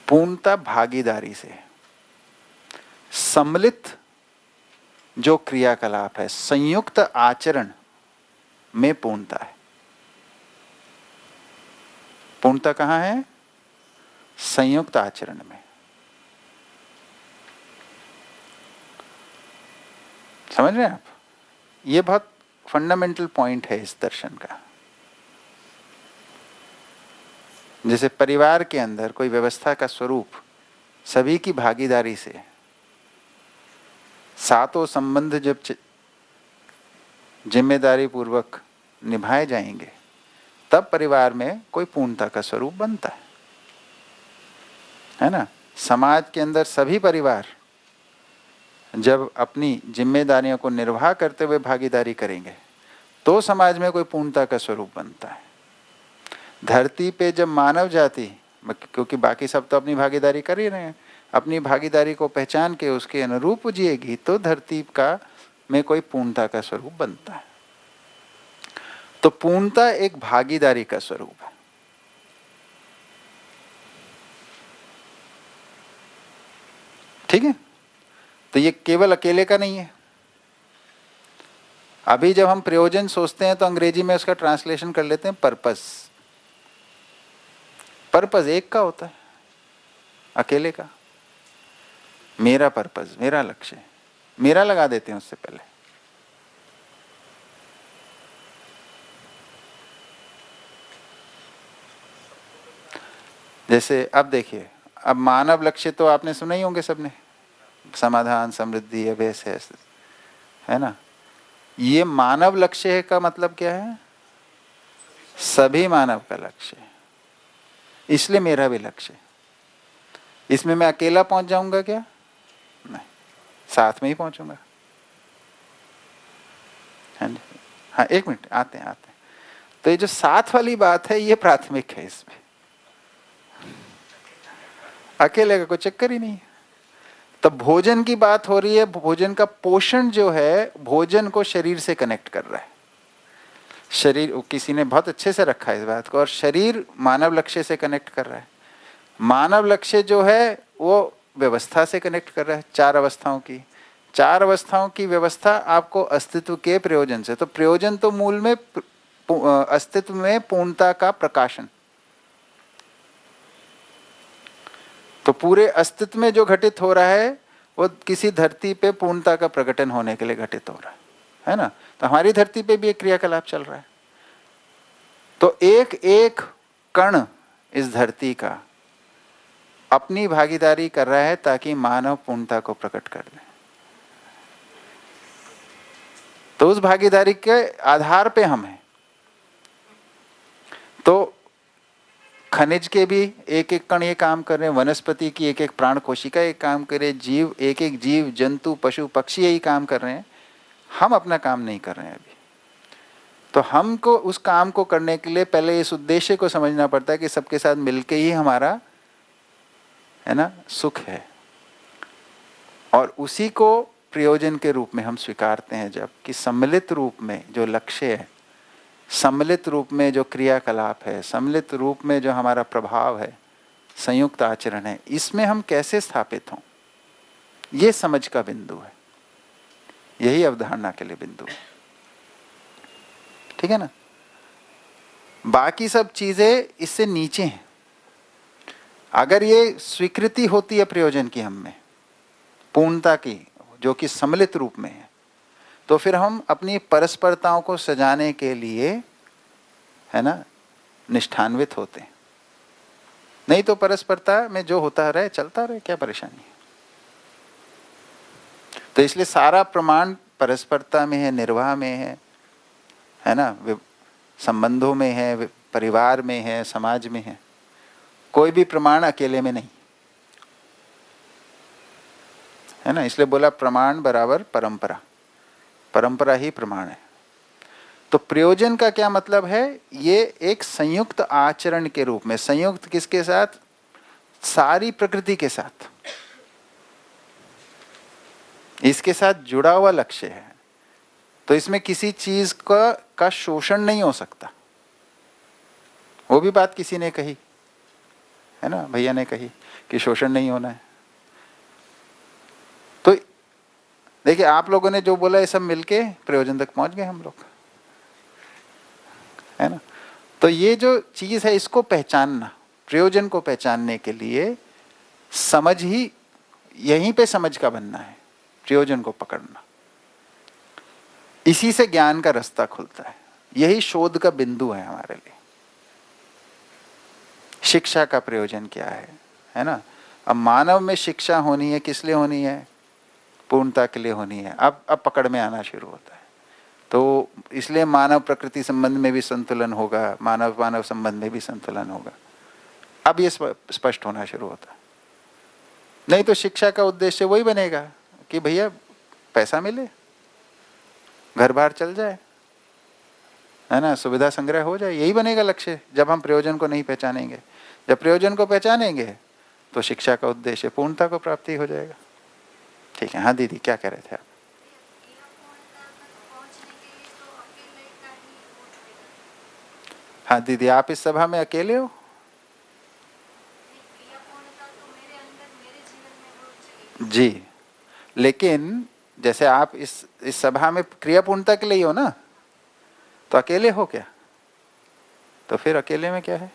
पूर्णता भागीदारी से सम्मिलित जो क्रियाकलाप है, संयुक्त आचरण में पूर्णता है। पूर्णता कहाँ है? संयुक्त आचरण में। समझ रहे हैं आप? ये बहुत फंडामेंटल पॉइंट है इस दर्शन का। जैसे परिवार के अंदर कोई व्यवस्था का स्वरूप सभी की भागीदारी से, सातों संबंध जब जिम्मेदारी पूर्वक निभाए जाएंगे, तब परिवार में कोई पूर्णता का स्वरूप बनता है ना। समाज के अंदर सभी परिवार जब अपनी जिम्मेदारियों को निर्वाह करते हुए भागीदारी करेंगे, तो समाज में कोई पूर्णता का स्वरूप बनता है। धरती पे जब मानव जाति, क्योंकि बाकी सब तो अपनी भागीदारी कर ही रहे हैं, अपनी भागीदारी को पहचान के उसके अनुरूप जिएगी, तो धरती का में कोई पूर्णता का स्वरूप बनता है। तो पूर्णता एक भागीदारी का स्वरूप है। ठीक है? तो ये केवल अकेले का नहीं है। अभी जब हम प्रयोजन सोचते हैं तो अंग्रेजी में उसका ट्रांसलेशन कर लेते हैं पर्पस। पर्पस एक का होता है, अकेले का। मेरा पर्पस, मेरा लक्ष्य, मेरा लगा देते हैं उससे पहले। जैसे अब देखिए, अब मानव लक्ष्य तो आपने सुने ही होंगे सबने, समाधान, समृद्धि, अभ्यस है ना। ये मानव लक्ष्य है का मतलब क्या है? सभी मानव का लक्ष्य है, इसलिए मेरा भी लक्ष्य है। इसमें मैं अकेला पहुंच जाऊंगा क्या? नहीं, साथ में ही पहुंचूंगा। हाँ, एक मिनट, आते हैं। तो ये जो साथ वाली बात है, ये प्राथमिक है। इसमें अकेले का कोई चक्कर ही नहीं है। तब भोजन की बात हो रही है, भोजन का पोषण जो है, भोजन को शरीर से कनेक्ट कर रहा है। शरीर, किसी ने बहुत अच्छे से रखा है इस बात को, और शरीर मानव लक्ष्य से कनेक्ट कर रहा है। मानव लक्ष्य जो है वो व्यवस्था से कनेक्ट कर रहा है, चार अवस्थाओं की व्यवस्था आपको अस्तित्व के प्रयोजन से। तो प्रयोजन तो मूल में अस्तित्व में पूर्णता का प्रकाशन। तो पूरे अस्तित्व में जो घटित हो रहा है वो किसी धरती पे पूर्णता का प्रकटन होने के लिए घटित हो रहा है ना। तो हमारी धरती पे भी एक क्रियाकलाप चल रहा है। तो एक एक कण इस धरती का अपनी भागीदारी कर रहा है ताकि मानव पूर्णता को प्रकट कर दे। तो उस भागीदारी के आधार पे हम हैं। तो खनिज के भी एक एक कण ये काम कर रहे हैं, वनस्पति की एक एक प्राण कोशिका एक काम कर रहे हैं, जीव एक एक जीव, जंतु, पशु, पक्षी यही काम कर रहे हैं। हम अपना काम नहीं कर रहे हैं अभी। तो हमको उस काम को करने के लिए पहले इस उद्देश्य को समझना पड़ता है कि सबके साथ मिलके ही हमारा, है ना, सुख है। और उसी को प्रयोजन के रूप में हम स्वीकारते हैं, जब कि सम्मिलित रूप में जो लक्ष्य है, सम्मिलित रूप में जो क्रियाकलाप है, सम्मिलित रूप में जो हमारा प्रभाव है, संयुक्त आचरण है, इसमें हम कैसे स्थापित हों, ये समझ का बिंदु है। यही अवधारणा के लिए बिंदु है। ठीक है ना। बाकी सब चीजें इससे नीचे हैं। अगर ये स्वीकृति होती है प्रयोजन की हम में, पूर्णता की, जो कि सम्मिलित रूप में है, तो फिर हम अपनी परस्परताओं को सजाने के लिए, है ना, निष्ठान्वित होते हैं। नहीं तो परस्परता में जो होता रहे चलता रहे, क्या परेशानी है। तो इसलिए सारा प्रमाण परस्परता में है, निर्वाह में है ना, संबंधों में है, परिवार में है, समाज में है। कोई भी प्रमाण अकेले में नहीं, है ना। इसलिए बोला प्रमाण बराबर परंपरा, परंपरा ही प्रमाण है। तो प्रयोजन का क्या मतलब है? ये एक संयुक्त आचरण के रूप में, संयुक्त किसके साथ? सारी प्रकृति के साथ, इसके साथ जुड़ा हुआ लक्ष्य है। तो इसमें किसी चीज का शोषण नहीं हो सकता। वो भी बात किसी ने कही है ना, भैया ने कही कि शोषण नहीं होना है। तो देखिए, आप लोगों ने जो बोला ये सब मिलके प्रयोजन तक पहुंच गए हम लोग, है ना। तो ये जो चीज है इसको पहचानना, प्रयोजन को पहचानने के लिए समझ ही, यहीं पे समझ का बनना है, प्रयोजन को पकड़ना। इसी से ज्ञान का रास्ता खुलता है। यही शोध का बिंदु है हमारे लिए। शिक्षा का प्रयोजन क्या है ना। अब मानव में शिक्षा होनी है, किस लिए होनी है? पूर्णता के लिए होनी है। अब पकड़ में आना शुरू होता है। तो इसलिए मानव प्रकृति संबंध में भी संतुलन होगा, मानव मानव संबंध में भी संतुलन होगा। अब ये स्पष्ट होना शुरू होता है। नहीं तो शिक्षा का उद्देश्य वही बनेगा कि भैया पैसा मिले, घर बार चल जाए, है ना, सुविधा संग्रह हो जाए, यही बनेगा लक्ष्य। जब हम प्रयोजन को नहीं पहचानेंगे, जब प्रयोजन को पहचानेंगे तो शिक्षा का उद्देश्य पूर्णता को प्राप्ति हो जाएगा। ठीक है। हाँ दीदी, क्या कह रहे थे आप? हाँ दीदी, आप इस सभा में अकेले हो? जी, लेकिन जैसे आप इस सभा में क्रिया पूर्णता के लिए ही हो ना, तो अकेले हो क्या? तो फिर अकेले में क्या है?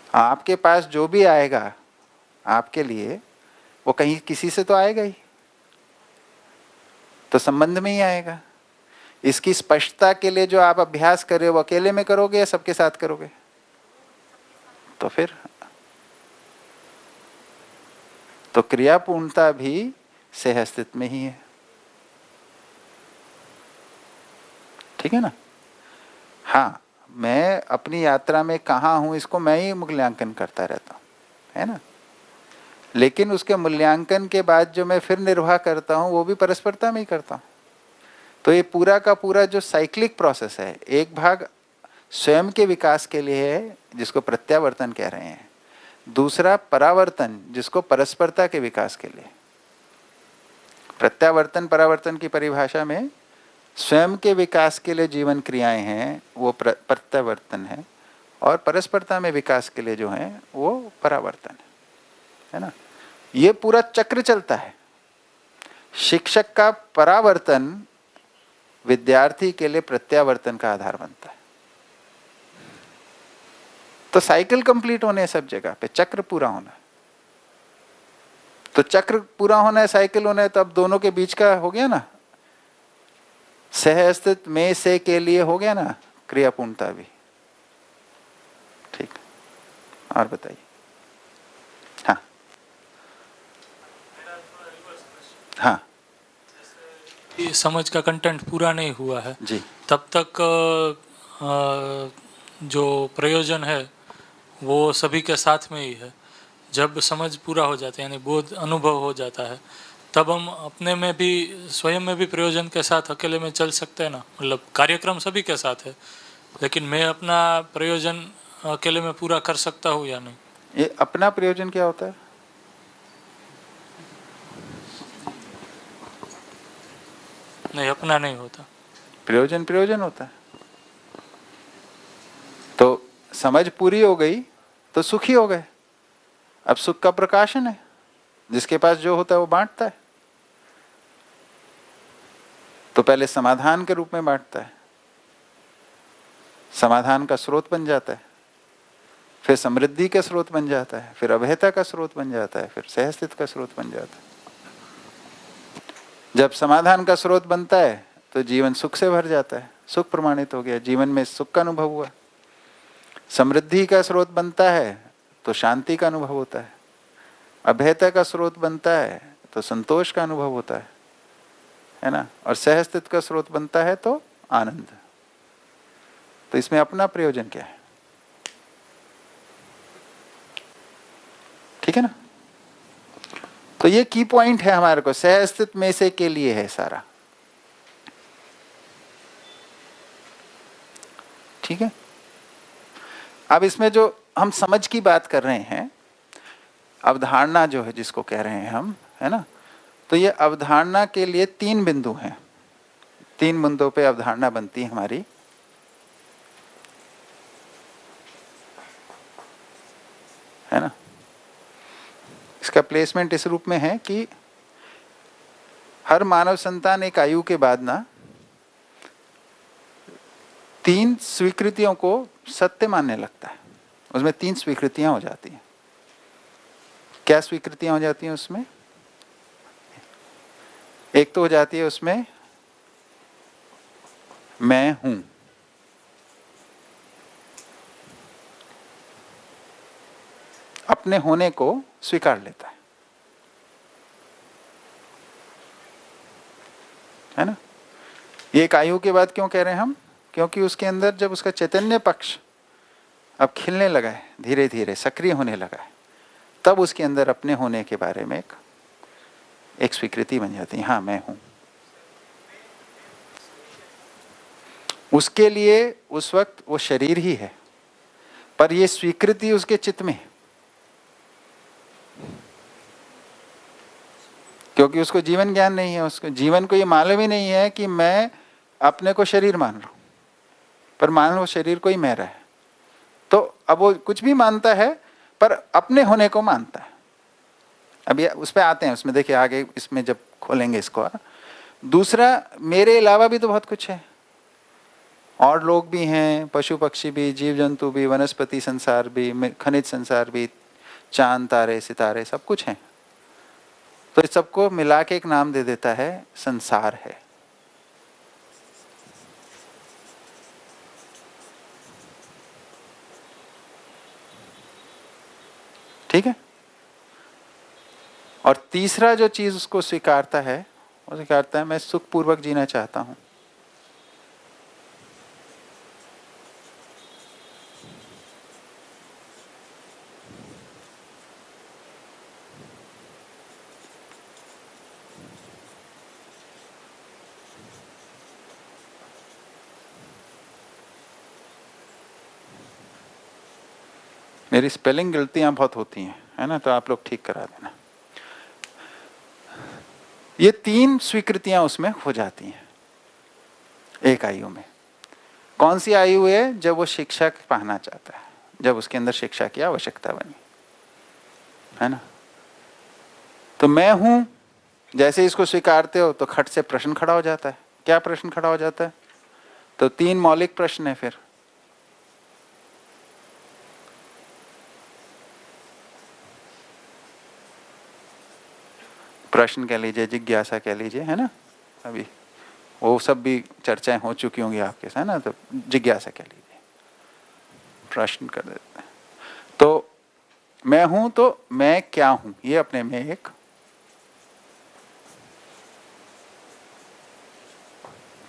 आपके पास जो भी आएगा आपके लिए, वो कहीं किसी से तो आएगा ही, तो संबंध में ही आएगा। इसकी स्पष्टता के लिए जो आप अभ्यास कर रहे हो, वो अकेले में करोगे या सबके साथ करोगे? तो फिर तो क्रिया पूर्णता भी सह अस्तित्व में ही है। ठीक है ना। हाँ, मैं अपनी यात्रा में कहाँ हूं इसको मैं ही मूल्यांकन करता रहता हूं, है ना। लेकिन उसके मूल्यांकन के बाद जो मैं फिर निर्वाह करता हूं वो भी परस्परता में ही करता हूं। तो ये पूरा का पूरा जो साइक्लिक प्रोसेस है, एक भाग स्वयं के विकास के लिए है जिसको प्रत्यावर्तन कह रहे हैं, दूसरा परावर्तन जिसको परस्परता के विकास के लिए। प्रत्यावर्तन परावर्तन की परिभाषा में स्वयं के विकास के लिए जीवन क्रियाएं हैं वो प्रत्यावर्तन है, और परस्परता में विकास के लिए जो है वो परावर्तन है ना। ये पूरा चक्र चलता है। शिक्षक का परावर्तन विद्यार्थी के लिए प्रत्यावर्तन का आधार बनता है। तो साइकिल कंप्लीट होने है सब जगह पे, चक्र पूरा होना है। तो चक्र पूरा होना है, साइकिल होना है, तो अब दोनों के बीच का हो गया ना, सह अस्तित्व में से के लिए हो गया ना क्रिया पूर्णता भी। ठीक, और बताइए। हाँ हाँ, ये समझ का कंटेंट पूरा नहीं हुआ है जी, तब तक जो प्रयोजन है वो सभी के साथ में ही है। जब समझ पूरा हो जाता है यानी बोध अनुभव हो जाता है, तब हम अपने में भी स्वयं में भी प्रयोजन के साथ अकेले में चल सकते हैं ना। मतलब कार्यक्रम सभी के साथ है, लेकिन मैं अपना प्रयोजन अकेले में पूरा कर सकता हूँ या नहीं? ये अपना प्रयोजन क्या होता है? नहीं, अपना नहीं होता। प्रयोजन प्रयोजन होता है। तो समझ पूरी हो गई तो सुखी हो गए। अब सुख का प्रकाशन है, जिसके पास जो होता है वो बांटता है। तो पहले समाधान के रूप में बांटता है, समाधान का स्रोत बन जाता है, फिर समृद्धि का स्रोत बन जाता है, फिर अभयता का स्रोत बन जाता है, फिर सहस्तित्व का स्रोत बन जाता है। जब समाधान का स्रोत बनता है तो जीवन सुख से भर जाता है, सुख प्रमाणित हो गया, जीवन में सुख का अनुभव हुआ। समृद्धि का स्रोत बनता है तो शांति का अनुभव होता है, अभयता का स्रोत बनता है तो संतोष का अनुभव होता है ना, और सहस्तित्व का स्रोत बनता है तो आनंद। तो इसमें अपना प्रयोजन क्या है? ठीक है ना। तो ये की पॉइंट है हमारे को, सहस्तित्व में से के लिए है सारा। ठीक है। अब इसमें जो हम समझ की बात कर रहे हैं, अवधारणा जो है जिसको कह रहे हैं हम, है ना, तो ये अवधारणा के लिए 3 बिंदु हैं। 3 बिंदुओं पे अवधारणा बनती है हमारी। है ना। इसका प्लेसमेंट इस रूप में है कि हर मानव संतान एक आयु के बाद ना 3 स्वीकृतियों को सत्य मानने लगता है। उसमें 3 स्वीकृतियां हो जाती हैं। क्या स्वीकृतियां हो जाती हैं उसमें? एक तो हो जाती है उसमें मैं हूं। अपने होने को स्वीकार लेता है ना। ये एक आयु के बाद क्यों कह रहे हैं हम? क्योंकि उसके अंदर जब उसका चैतन्य पक्ष अब खिलने लगा है, धीरे धीरे सक्रिय होने लगा है, तब उसके अंदर अपने होने के बारे में एक स्वीकृति बन जाती है, हाँ मैं हूं। उसके लिए उस वक्त वो शरीर ही है, पर ये स्वीकृति उसके चित्त में है, क्योंकि उसको जीवन ज्ञान नहीं है। उसको जीवन को ये मालूम ही नहीं है कि मैं अपने को शरीर मान रहा हूं, पर मान लो शरीर को ही मैं रहा है। तो अब वो कुछ भी मानता है पर अपने होने को मानता है। अभी उस पर आते हैं, उसमें देखिए आगे इसमें जब खोलेंगे इसको। दूसरा, मेरे अलावा भी तो बहुत कुछ है, और लोग भी हैं, पशु पक्षी भी, जीव जंतु भी, वनस्पति संसार भी, खनिज संसार भी, चांद तारे सितारे सब कुछ हैं। तो इस सबको मिला के एक नाम दे देता है, संसार है। ठीक है। और तीसरा जो चीज उसको स्वीकारता है, वो स्वीकारता है मैं सुखपूर्वक जीना चाहता हूं। मेरी स्पेलिंग गलतियां बहुत होती हैं, है ना, तो आप लोग ठीक करा देना। ये 3 स्वीकृतियां उसमें हो जाती हैं एक आयु में। कौन सी आयु है? जब वो शिक्षा पाना चाहता है, जब उसके अंदर शिक्षा की आवश्यकता बनी, है ना। तो मैं हूं जैसे इसको स्वीकारते हो तो खट से प्रश्न खड़ा हो जाता है। क्या प्रश्न खड़ा हो जाता है? तो 3 मौलिक प्रश्न है। फिर प्रश्न कह लीजिए, जिज्ञासा कह लीजिए, है ना। अभी वो सब भी चर्चाएं हो चुकी होंगी आपके साथ, है ना। तो जिज्ञासा कह लीजिए, प्रश्न कर देते हैं। तो मैं हूं तो मैं क्या हूं, ये अपने में एक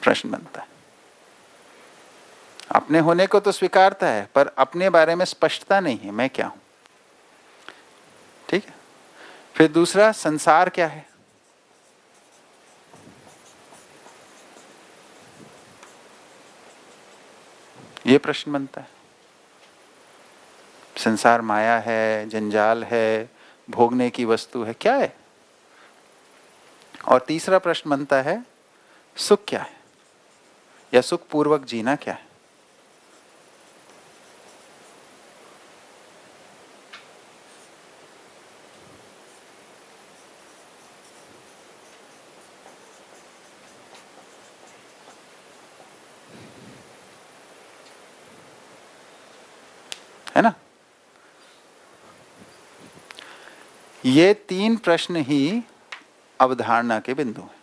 प्रश्न बनता है। अपने होने को तो स्वीकारता है, पर अपने बारे में स्पष्टता नहीं है, मैं क्या हूं। ठीक है। फिर दूसरा, संसार क्या है? ये प्रश्न बनता है। संसार माया है, जंजाल है, भोगने की वस्तु है, क्या है? और तीसरा प्रश्न बनता है, सुख क्या है, या सुख पूर्वक जीना क्या है? है ना। ये 3 प्रश्न ही अवधारणा के बिंदु हैं।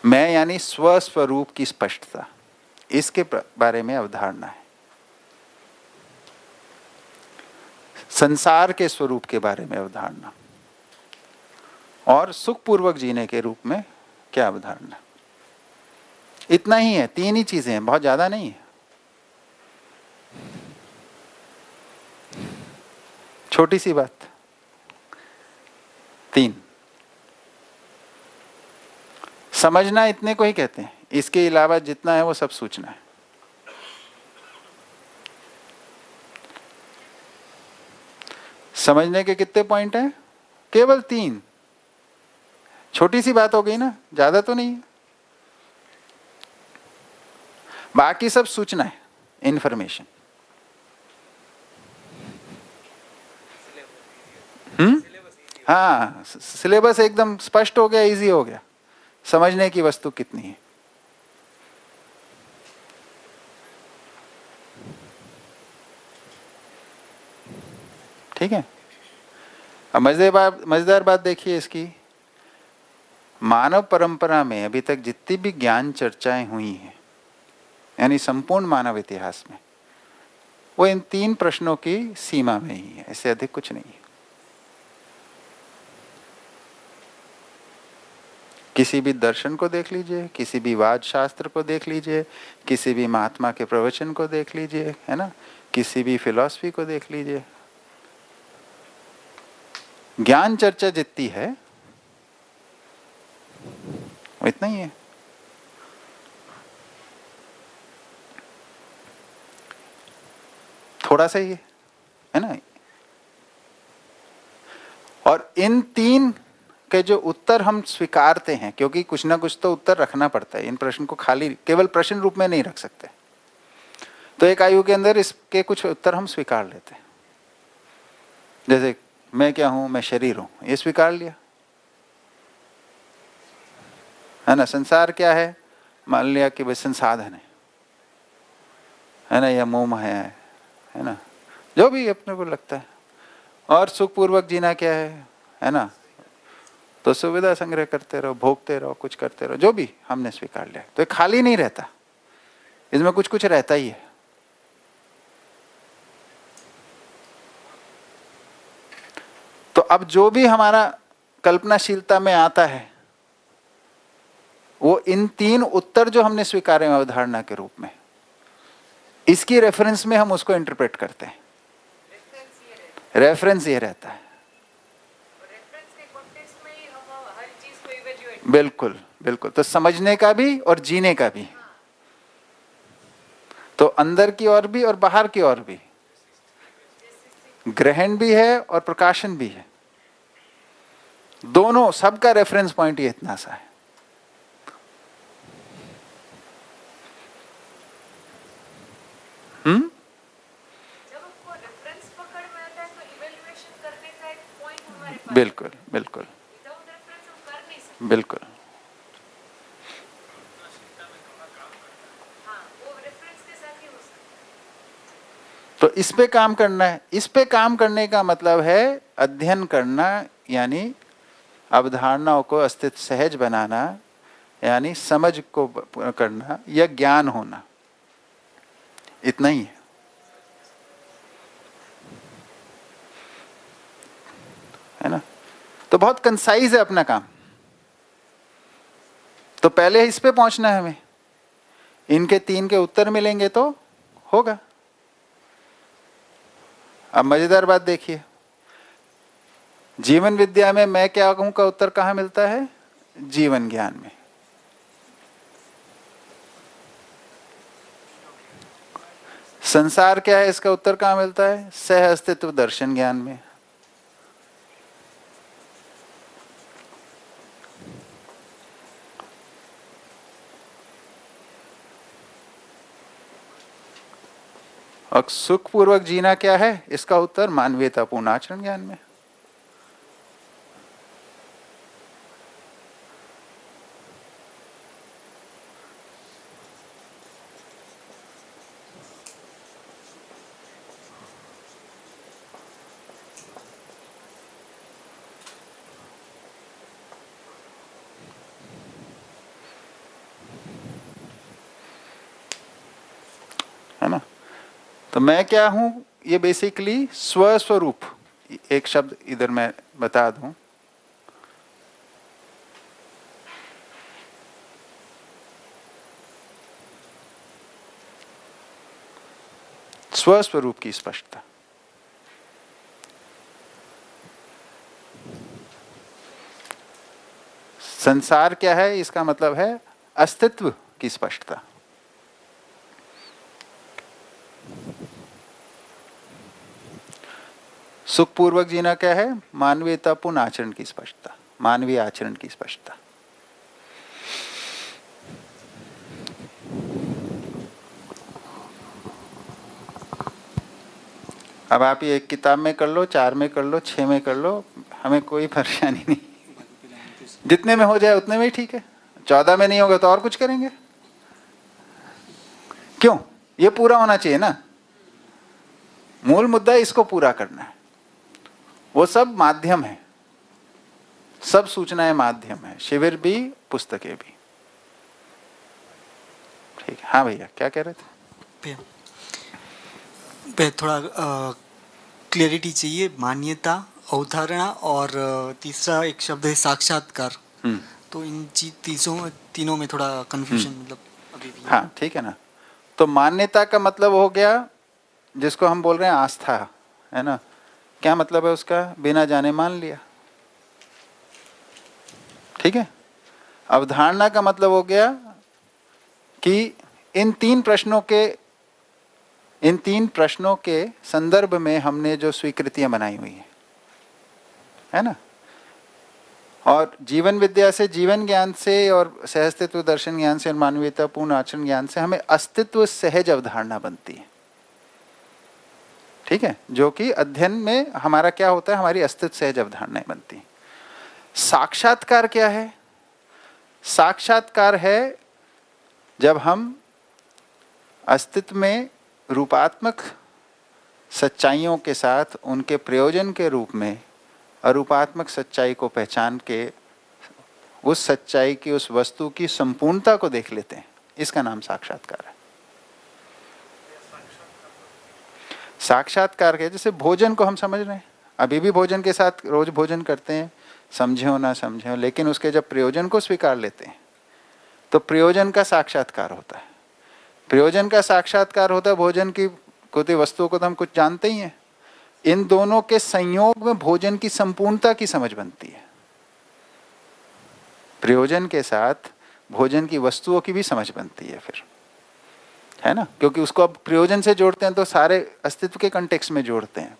मैं यानी स्वस्वरूप की स्पष्टता, इसके बारे में अवधारणा है। संसार के स्वरूप के बारे में अवधारणा, और सुखपूर्वक जीने के रूप में क्या अवधारणा। इतना ही है, 3 ही चीजें हैं, बहुत ज्यादा नहीं है। छोटी सी बात, 3। समझना इतने को ही कहते हैं, इसके अलावा जितना है वो सब सूचना है। समझने के कितने पॉइंट हैं? केवल 3। छोटी सी बात हो गई ना, ज्यादा तो नहीं है। बाकी सब सूचना है, इंफॉर्मेशन। हाँ, सिलेबस एकदम स्पष्ट हो गया, इजी हो गया। समझने की वस्तु कितनी है। ठीक है। अब मजेदार बात देखिए इसकी। मानव परंपरा में अभी तक जितनी भी ज्ञान चर्चाएं हुई हैं, यानी संपूर्ण मानव इतिहास में, वो इन 3 प्रश्नों की सीमा में ही है, इससे अधिक कुछ नहीं है। किसी भी दर्शन को देख लीजिए, किसी भी वाद शास्त्र को देख लीजिए, किसी भी महात्मा के प्रवचन को देख लीजिए, है ना, किसी भी फिलॉसफी को देख लीजिए, ज्ञान चर्चा जितनी है वो इतना ही है। थोड़ा सा ही है ना। और इन 3 के जो उत्तर हम स्वीकारते हैं, क्योंकि कुछ ना कुछ तो उत्तर रखना पड़ता है, इन प्रश्न को खाली केवल प्रश्न रूप में नहीं रख सकते, तो एक आयु के अंदर इसके कुछ उत्तर हम स्वीकार लेते हैं। जैसे मैं क्या हूं, मैं शरीर हूं, ये स्वीकार लिया, है ना। संसार क्या है, मान लिया कि भाई संसाधन है ना, या मोह है ना, जो भी अपने को लगता है। और सुखपूर्वक जीना क्या है ना, तो सुविधा संग्रह करते रहो, भोगते रहो, कुछ करते रहो, जो भी हमने स्वीकार लिया। तो ये खाली नहीं रहता, इसमें कुछ कुछ रहता ही है। तो अब जो भी हमारा कल्पनाशीलता में आता है, वो इन 3 उत्तर जो हमने स्वीकारे हैं अवधारणा के रूप में, इसकी रेफरेंस में हम उसको इंटरप्रेट करते हैं। रेफरेंस ये रहता है। बिल्कुल बिल्कुल। तो समझने का भी और जीने का भी, तो अंदर की ओर भी और बाहर की ओर भी, ग्रहण भी है और प्रकाशन भी है, दोनों, सबका रेफरेंस पॉइंट ये इतना सा है। बिल्कुल बिल्कुल बिल्कुल। तो इस पे काम करना है। इस पे काम करने का मतलब है अध्ययन करना, यानी अवधारणाओं को अस्तित्व सहज बनाना, यानी समझ को करना या ज्ञान होना, इतना ही है। है ना। तो बहुत कंसाइज है अपना काम। तो पहले इस पे पहुंचना है हमें, इनके 3 के उत्तर मिलेंगे तो होगा। अब मजेदार बात देखिए, जीवन विद्या में मैं क्या कहूं का उत्तर कहां मिलता है? जीवन ज्ञान में। संसार क्या है, इसका उत्तर कहां मिलता है? सह अस्तित्व दर्शन ज्ञान में। और सुखपूर्वक जीना क्या है, इसका उत्तर मानवीयतापूर्ण आचरण ज्ञान में। है ना। तो मैं क्या हूं, ये बेसिकली स्वस्वरूप, एक शब्द इधर मैं बता दूं, स्वस्वरूप की स्पष्टता। संसार क्या है, इसका मतलब है अस्तित्व की स्पष्टता। सुखपूर्वक जीना क्या है, मानवीयतापूर्ण आचरण की स्पष्टता, मानवीय आचरण की स्पष्टता। अब आप ये एक किताब में कर लो, 4 में कर लो, 6 में कर लो, हमें कोई परेशानी नहीं, जितने में हो जाए उतने में ही ठीक है। 14 में नहीं होगा तो और कुछ करेंगे, क्यों, ये पूरा होना चाहिए ना। मूल मुद्दा इसको पूरा करना है, वो सब माध्यम है, सब सूचनाएं माध्यम है, शिविर भी पुस्तकें भी। ठीक है, हाँ भैया क्या कह रहे थे? पे थोड़ा क्लियरिटी चाहिए। मान्यता, अवधारणा और तीसरा एक शब्द है साक्षात्कार। तो इन तीनों में थोड़ा कंफ्यूजन मतलब अभी भी। हाँ ठीक है ना। तो मान्यता का मतलब हो गया जिसको हम बोल रहे हैं आस्था, है ना। क्या मतलब है उसका, बिना जाने मान लिया, ठीक है। अवधारणा का मतलब हो गया कि इन तीन प्रश्नों के संदर्भ में हमने जो स्वीकृतियां बनाई हुई है ना। और जीवन विद्या से, जीवन ज्ञान से और सहअस्तित्व दर्शन ज्ञान से और मानवीयतापूर्ण आचरण ज्ञान से हमें अस्तित्व सहज अवधारणा बनती है, ठीक है। जो कि अध्ययन में हमारा क्या होता है, हमारी अस्तित्व सहज अवधारणाएं बनती हैं। साक्षात्कार क्या है? साक्षात्कार है जब हम अस्तित्व में रूपात्मक सच्चाइयों के साथ उनके प्रयोजन के रूप में अरूपात्मक सच्चाई को पहचान के उस सच्चाई की, उस वस्तु की संपूर्णता को देख लेते हैं, इसका नाम साक्षात्कार है। साक्षात्कार के जैसे भोजन को हम समझ रहे हैं, अभी भी भोजन के साथ रोज भोजन करते हैं, समझे हो ना समझे हो, लेकिन उसके जब प्रयोजन को स्वीकार लेते हैं तो प्रयोजन का साक्षात्कार होता है। प्रयोजन का साक्षात्कार होता है, भोजन की कोई वस्तुओं को तो हम कुछ जानते ही हैं, इन दोनों के संयोग में भोजन की संपूर्णता की समझ बनती है। प्रयोजन के साथ भोजन की वस्तुओं की भी समझ बनती है फिर, है ना। क्योंकि उसको अब प्रयोजन से जोड़ते हैं तो सारे अस्तित्व के कंटेक्स्ट में जोड़ते हैं,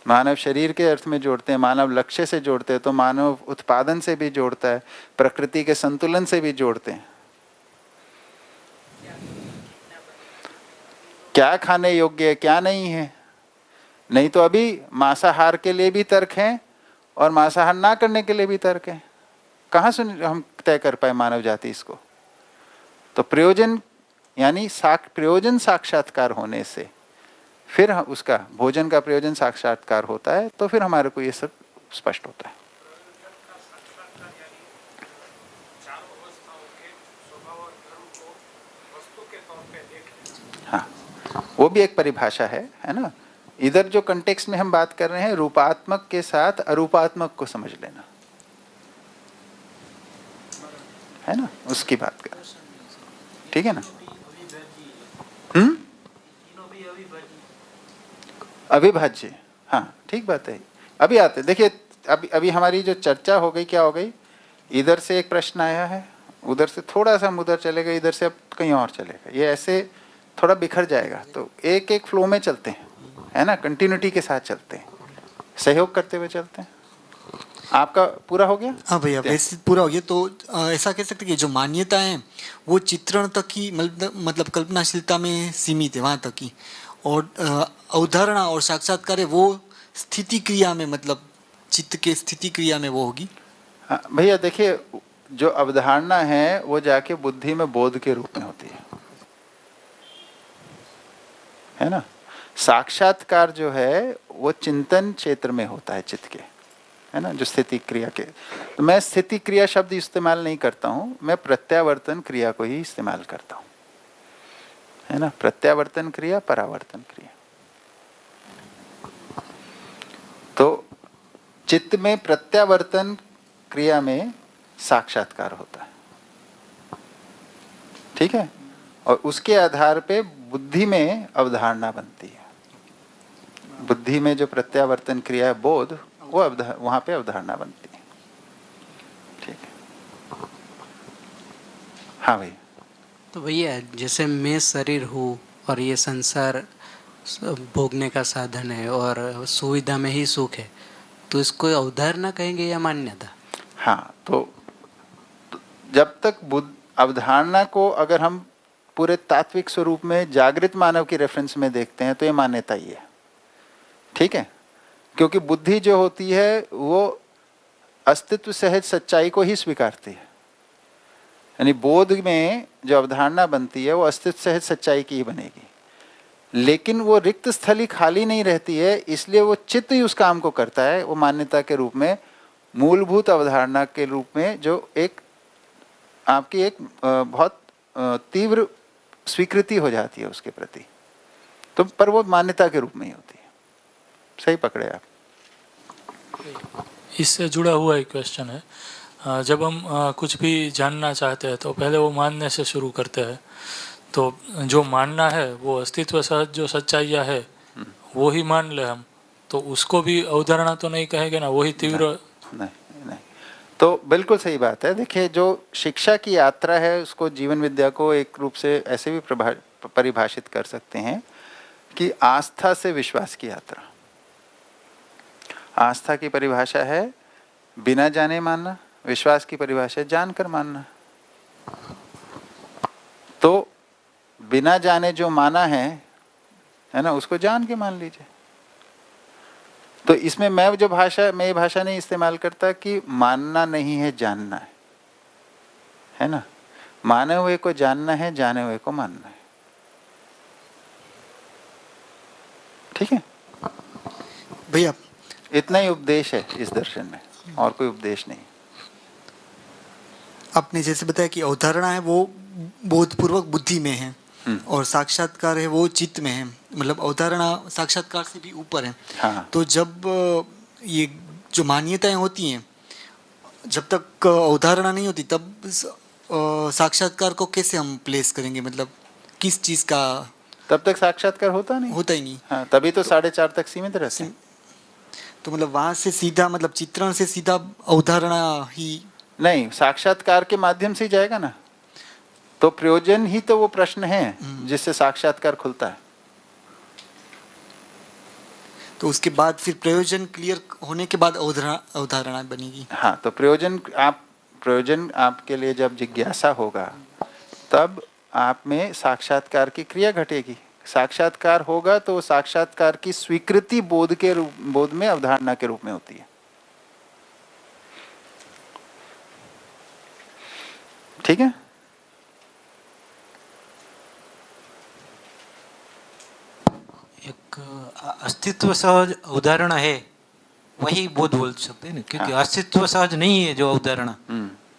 मानव शरीर के अर्थ में जोड़ते हैं, मानव लक्ष्य से जोड़ते हैं तो मानव उत्पादन से भी जोड़ता है, प्रकृति के संतुलन से भी जोड़ते हैं। क्या खाने योग्य है, क्या नहीं है। नहीं तो अभी मांसाहार के लिए भी तर्क हैं और मांसाहार ना करने के लिए भी तर्क हैं। कहाँ से हम तय कर पाए मानव जाति इसको। तो प्रयोजन यानी प्रयोजन साक्षात्कार होने से फिर उसका भोजन का प्रयोजन साक्षात्कार होता है, तो फिर हमारे को ये सब स्पष्ट होता है। हाँ, वो भी एक परिभाषा है ना। इधर जो कंटेक्स्ट में हम बात कर रहे हैं, रूपात्मक के साथ अरूपात्मक को समझ लेना, है ना, उसकी बात कर, ठीक है ना। अविभाज्य, हाँ ठीक बात है। अभी आते देखिए, अभी हमारी जो चर्चा हो गई, क्या हो गई, इधर से एक प्रश्न आया है, उधर से थोड़ा सा हम उधर चलेगा, इधर से अब कहीं और चलेगा, ये ऐसे थोड़ा बिखर जाएगा। तो एक एक फ्लो में चलते हैं, है ना, कंटिन्यूटी के साथ चलते हैं, सहयोग करते हुए चलते हैं। आपका पूरा हो गया? हाँ भैया, वैसे पूरा हो गया। तो ऐसा कह सकते कि जो मान्यता है वो चित्रण तक ही मतलब कल्पनाशीलता में सीमित है, वहाँ तक ही। और अवधारणा और साक्षात्कार है वो स्थिति क्रिया में, मतलब चित्त के स्थिति क्रिया में वो होगी। हाँ भैया, देखिए जो अवधारणा है वो जाके बुद्धि में बोध के रूप में होती है ना। साक्षात्कार जो है वो चिंतन क्षेत्र में होता है चित्त के, है ना, जो स्थिति क्रिया के। तो मैं स्थिति क्रिया शब्द इस्तेमाल नहीं करता हूँ, मैं प्रत्यावर्तन क्रिया को ही इस्तेमाल करता हूँ, है ना। प्रत्यावर्तन क्रिया, परावर्तन क्रिया। तो चित्त में प्रत्यावर्तन क्रिया में साक्षात्कार होता है, ठीक है। और उसके आधार पे बुद्धि में अवधारणा बनती है। बुद्धि में जो प्रत्यावर्तन क्रिया है बोध, वो वहां पे अवधारणा बनती है, ठीक है। हाँ भाई। तो भैया जैसे मैं शरीर हूँ और ये संसार भोगने का साधन है और सुविधा में ही सुख है, तो इसको अवधारणा कहेंगे या मान्यता? हाँ, तो जब तक बुद्ध अवधारणा को अगर हम पूरे तात्विक स्वरूप में जागृत मानव की रेफरेंस में देखते हैं तो ये मान्यता ही है, ठीक है। क्योंकि बुद्धि जो होती है वो अस्तित्व सहज सच्चाई को ही स्वीकारती है, यानी बोध में जो अवधारणा बनती है वो अस्तित्व सहज सच्चाई की ही बनेगी। लेकिन वो रिक्त स्थली खाली नहीं रहती है, इसलिए वो चित्त ही उस काम को करता है। वो मान्यता के रूप में, मूलभूत अवधारणा के रूप में, जो एक आपकी एक बहुत तीव्र स्वीकृति हो जाती है उसके प्रति, तो पर वो मान्यता के रूप में ही होती है। सही पकड़े आप। इससे जुड़ा हुआ एक क्वेश्चन है, जब हम कुछ भी जानना चाहते हैं तो पहले वो मानने से शुरू करते हैं। तो जो मानना है वो अस्तित्व सहज जो सच्चाइयाँ है वो ही मान ले हम, तो उसको भी अवधारणा तो नहीं कहेंगे ना, वही तीव्र? नहीं, तो बिल्कुल सही बात है। देखिए, जो शिक्षा की यात्रा है उसको जीवन विद्या को एक रूप से ऐसे भी परिभाषित कर सकते हैं कि आस्था से विश्वास की यात्रा। आस्था की परिभाषा है बिना जाने मानना, विश्वास की परिभाषा है जानकर मानना। तो बिना जाने जो माना है ना, उसको जान के मान लीजिए। तो इसमें मैं ये भाषा नहीं इस्तेमाल करता कि मानना नहीं है, जानना है ना। माने हुए को जानना है, जाने हुए को मानना है, ठीक है भैया। इतना ही उपदेश है इस दर्शन में, और कोई उपदेश नहीं। आपने जैसे बताया कि अवधारणा है वो बोधपूर्वक बुद्धि में है और साक्षात्कार है वो चित्त में है, मतलब अवधारणा साक्षात्कार से भी ऊपर है। हाँ। तो जब ये जो मान्यताएं होती हैं, जब तक अवधारणा नहीं होती तब साक्षात्कार को कैसे हम प्लेस करेंगे, मतलब किस चीज का? तब तक साक्षात्कार होता ही नहीं। हाँ, तभी तो 4.5 तक सीमित रहते हैं। तो मतलब वहां से सीधा, मतलब चित्रण से सीधा अवधारणा ही नहीं, साक्षात्कार के माध्यम से ही जाएगा ना। तो प्रयोजन ही तो वो प्रश्न है जिससे साक्षात्कार खुलता है। तो उसके बाद फिर प्रयोजन क्लियर होने के बाद अवधारणा बनेगी। हाँ, तो प्रयोजन आपके लिए जब जिज्ञासा होगा तब आप में साक्षात्कार की क्रिया घटेगी। साक्षात्कार होगा तो साक्षात्कार की स्वीकृति बोध में अवधारणा के रूप में होती है, ठीक है। एक अस्तित्व सहज अवधारणा है, वही बोध बोल सकते हैं ना, क्योंकि हाँ। अस्तित्व सहज नहीं है जो अवधारणा,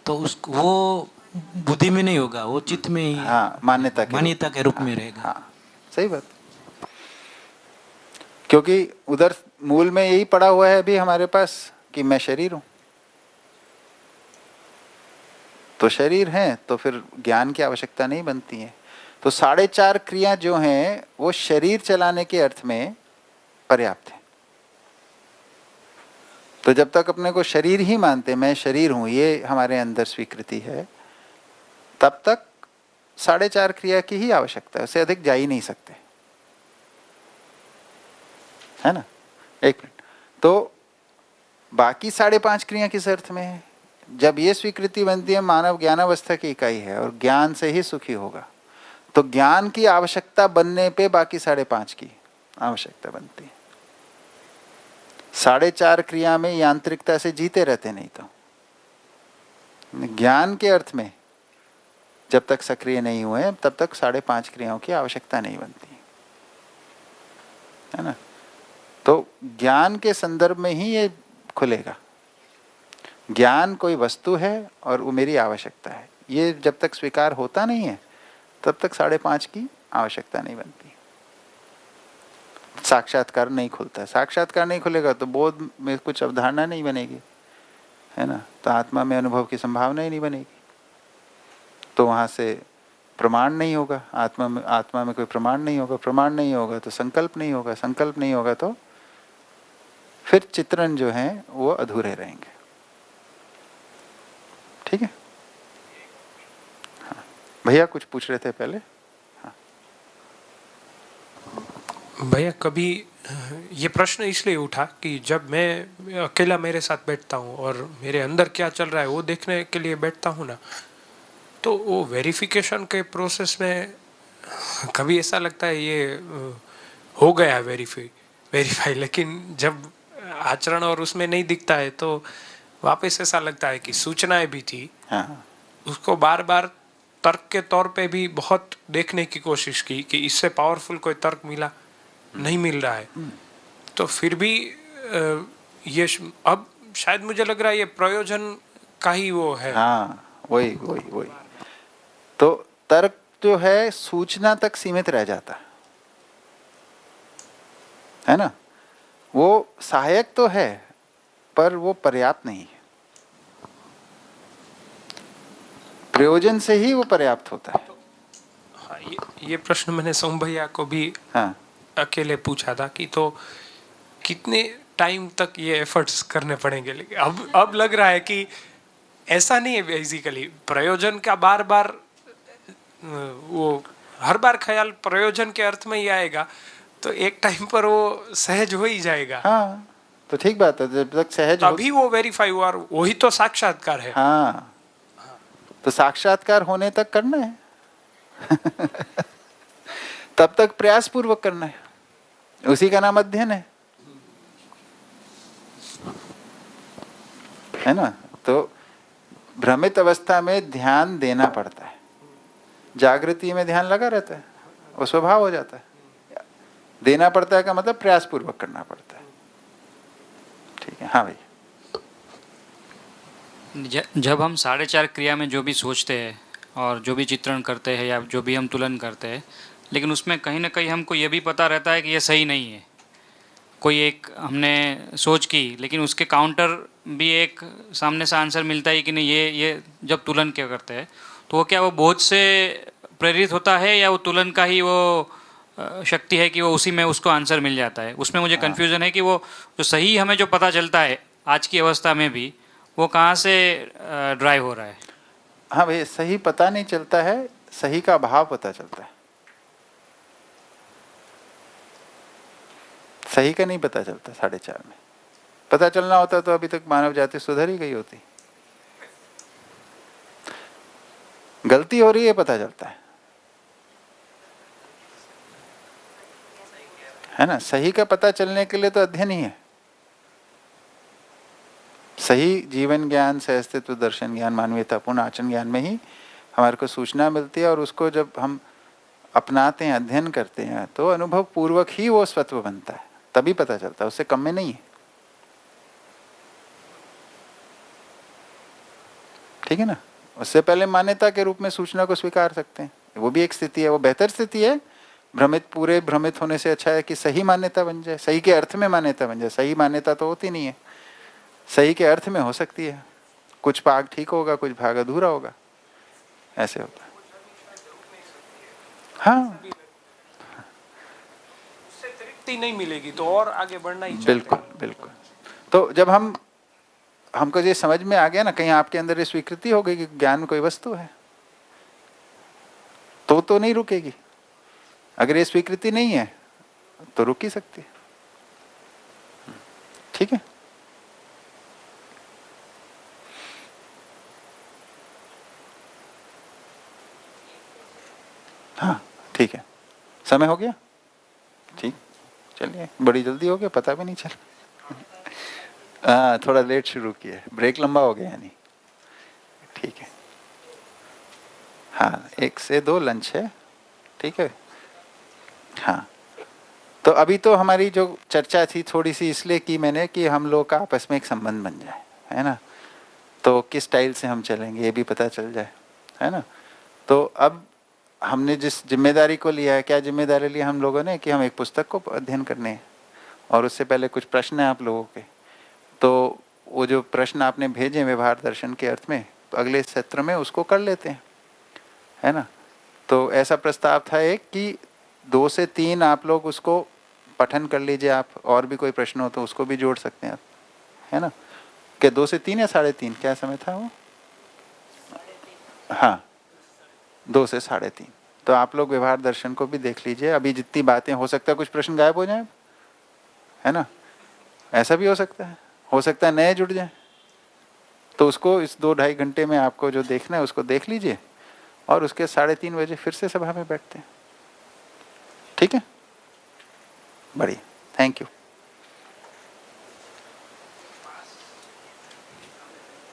तो उसको वो बुद्धि में नहीं होगा, वो चित्त में ही, हाँ, मान्यता के रूप में रहेगा। हाँ, सही बात। क्योंकि उधर मूल में यही पड़ा हुआ है अभी हमारे पास कि मैं शरीर हूं। तो शरीर है तो फिर ज्ञान की आवश्यकता नहीं बनती है। तो 4.5 क्रिया जो हैं वो शरीर चलाने के अर्थ में पर्याप्त है। तो जब तक अपने को शरीर ही मानते, मैं शरीर हूं, ये हमारे अंदर स्वीकृति है, तब तक 4.5 क्रिया की ही आवश्यकता है, उससे अधिक जा ही नहीं सकते, है ना। एक मिनट, तो बाकी 5.5 क्रिया किस अर्थ में है? जब ये स्वीकृति बनती है मानव ज्ञानावस्था की इकाई है और ज्ञान से ही सुखी होगा, तो ज्ञान की आवश्यकता बनने पे बाकी 5.5 की आवश्यकता बनती है। 4.5 क्रिया में यांत्रिकता से जीते रहते, नहीं तो ज्ञान के अर्थ में जब तक सक्रिय नहीं हुए तब तक 5.5 क्रियाओं की आवश्यकता नहीं बनती, है ना। तो ज्ञान के संदर्भ में ही ये खुलेगा। ज्ञान कोई वस्तु है और वो मेरी आवश्यकता है, ये जब तक स्वीकार होता नहीं है तब तक 5.5 की आवश्यकता नहीं बनती। साक्षात्कार नहीं खुलता। साक्षात्कार नहीं खुलेगा तो बोध में कुछ अवधारणा नहीं बनेगी, है ना। तो आत्मा में अनुभव की संभावना ही नहीं बनेगी, तो वहाँ से प्रमाण नहीं होगा। आत्मा में कोई प्रमाण नहीं होगा, प्रमाण नहीं होगा तो संकल्प नहीं होगा, संकल्प नहीं होगा तो फिर चित्रण जो है वो अधूरे रहेंगे, ठीक है। हाँ। भैया कुछ पूछ रहे थे पहले। भैया कभी ये प्रश्न इसलिए उठा कि जब मैं अकेला मेरे साथ बैठता हूँ और मेरे अंदर क्या चल रहा है वो देखने के लिए बैठता हूँ ना, तो वो वेरिफिकेशन के प्रोसेस में कभी ऐसा लगता है ये हो गया वेरीफाई, लेकिन जब आचरण और उसमें नहीं दिखता है तो वापस ऐसा लगता है कि सूचनाएं भी थी, उसको बार बार तर्क के तौर पे भी बहुत देखने की कोशिश की कि इससे पावरफुल कोई तर्क मिला, नहीं मिल रहा है, तो फिर भी ये अब शायद मुझे लग रहा है ये प्रयोजन का ही वो है। हाँ, वही तो तर्क जो है सूचना तक सीमित रह जाता है ना, वो सहायक तो है पर वो पर्याप्त नहीं है, प्रयोजन से ही वो पर्याप्त होता है। हाँ, ये प्रश्न मैंने सोम भैया को भी अकेले पूछा था कि तो कितने टाइम तक ये एफर्ट्स करने पड़ेंगे, लेकिन अब लग रहा है कि ऐसा नहीं है। बेसिकली प्रयोजन का बार बार वो हर बार ख्याल प्रयोजन के अर्थ में ही आएगा, तो एक टाइम पर वो सहज हो ही जाएगा। हाँ, तो ठीक बात है, जब तक सहज अभी वो वेरीफाई हुआ, वही तो साक्षात्कार है। हाँ, तो साक्षात्कार होने तक करना है तब तक प्रयास पूर्वक करना है, उसी का नाम अध्ययन है ना। तो भ्रमित अवस्था में ध्यान देना पड़ता है, जागृति में ध्यान लगा रहता है, वो स्वभाव हो जाता है। देना पड़ता है का मतलब प्रयास पूर्वक करना पड़ता है। ठीक है, हाँ भाई। जब हम 4.5 क्रिया में जो भी सोचते हैं और जो भी चित्रण करते हैं या जो भी हम तुलन करते हैं, लेकिन उसमें कहीं ना कहीं हमको ये भी पता रहता है कि ये सही नहीं है। कोई एक हमने सोच की, लेकिन उसके काउंटर भी एक सामने से आंसर मिलता है कि नहीं, ये जब तुलन क्या करते हैं तो वो क्या वो बोझ से प्रेरित होता है या वो तुलन का ही वो शक्ति है कि वो उसी में उसको आंसर मिल जाता है। उसमें मुझे कन्फ्यूज़न है कि वो जो सही हमें जो पता चलता है आज की अवस्था में भी, वो कहाँ से ड्राइव हो रहा है। हाँ भाई, सही पता नहीं चलता है, सही का अभाव पता चलता है। सही का नहीं पता चलता 4.5 में। पता चलना होता तो अभी तक मानव जाति सुधर ही गई होती। गलती हो रही है पता चलता है ना। सही का पता चलने के लिए तो अध्ययन ही है। सही जीवन ज्ञान, सहअस्तित्व दर्शन ज्ञान, मानवीयता पूर्ण आचरण ज्ञान में ही हमारे को सूचना मिलती है, और उसको जब हम अपनाते हैं, अध्ययन करते हैं, तो अनुभव पूर्वक ही वो स्वत्व बनता है, तभी पता चलता है, उससे कम में नहीं है। ठीक है ना। उससे पहले मान्यता के रूप में सूचना को स्वीकार सकते हैं, वो भी एक स्थिति है, वो बेहतर स्थिति है। पूरे भ्रमित होने से अच्छा है कि सही मान्यता बन जाए, सही के अर्थ में मान्यता बन जाए। सही मान्यता तो होती नहीं है, सही के अर्थ में हो सकती है। कुछ भाग ठीक होगा, कुछ भाग अधूरा होगा, ऐसे होता है। हाँ, उससे तृप्ति नहीं मिलेगी तो और आगे बढ़ना ही चाहिए। बिल्कुल बिल्कुल। तो जब हमको ये समझ में आ गया ना, कहीं आपके अंदर ये स्वीकृति हो गई कि ज्ञान कोई वस्तु है, तो नहीं रुकेगी। अगर ये स्वीकृति नहीं है तो रुक ही सकती है। ठीक है। हाँ ठीक है, समय हो गया। ठीक, चलिए, बड़ी जल्दी हो गया, पता भी नहीं चला। हाँ, थोड़ा लेट शुरू किया, ब्रेक लंबा हो गया यानी। ठीक है, हाँ, 1 से 2 लंच है। ठीक है, हाँ। तो अभी तो हमारी जो चर्चा थी थोड़ी सी इसलिए की मैंने कि हम लोग का आपस में एक संबंध बन जाए, है ना। तो किस स्टाइल से हम चलेंगे ये भी पता चल जाए, है ना। तो अब हमने जिस जिम्मेदारी को लिया है, क्या जिम्मेदारी लिया हम लोगों ने कि हम एक पुस्तक को अध्ययन करने हैं, और उससे पहले कुछ प्रश्न हैं आप लोगों के। तो वो जो प्रश्न आपने भेजे व्यवहार दर्शन के अर्थ में, तो अगले सत्र में उसको कर लेते हैं, है ना। तो ऐसा प्रस्ताव था एक कि 2 से 3 आप लोग उसको पठन कर लीजिए। आप और भी कोई प्रश्न हो तो उसको भी जोड़ सकते हैं आप, है ना। क्या 2 से 3 या 3:30, क्या समय था वो? हाँ 2 से 3:30। तो आप लोग व्यवहार दर्शन को भी देख लीजिए। अभी जितनी बातें, हो सकता है कुछ प्रश्न गायब हो जाए, है ना, ऐसा भी हो सकता है नए जुड़ जाए। तो उसको इस 2-2.5 घंटे में आपको जो देखना है उसको देख लीजिए, और उसके 3:30 बजे फिर से सभा में बैठते हैं। ठीक है, बढ़िया, थैंक यू।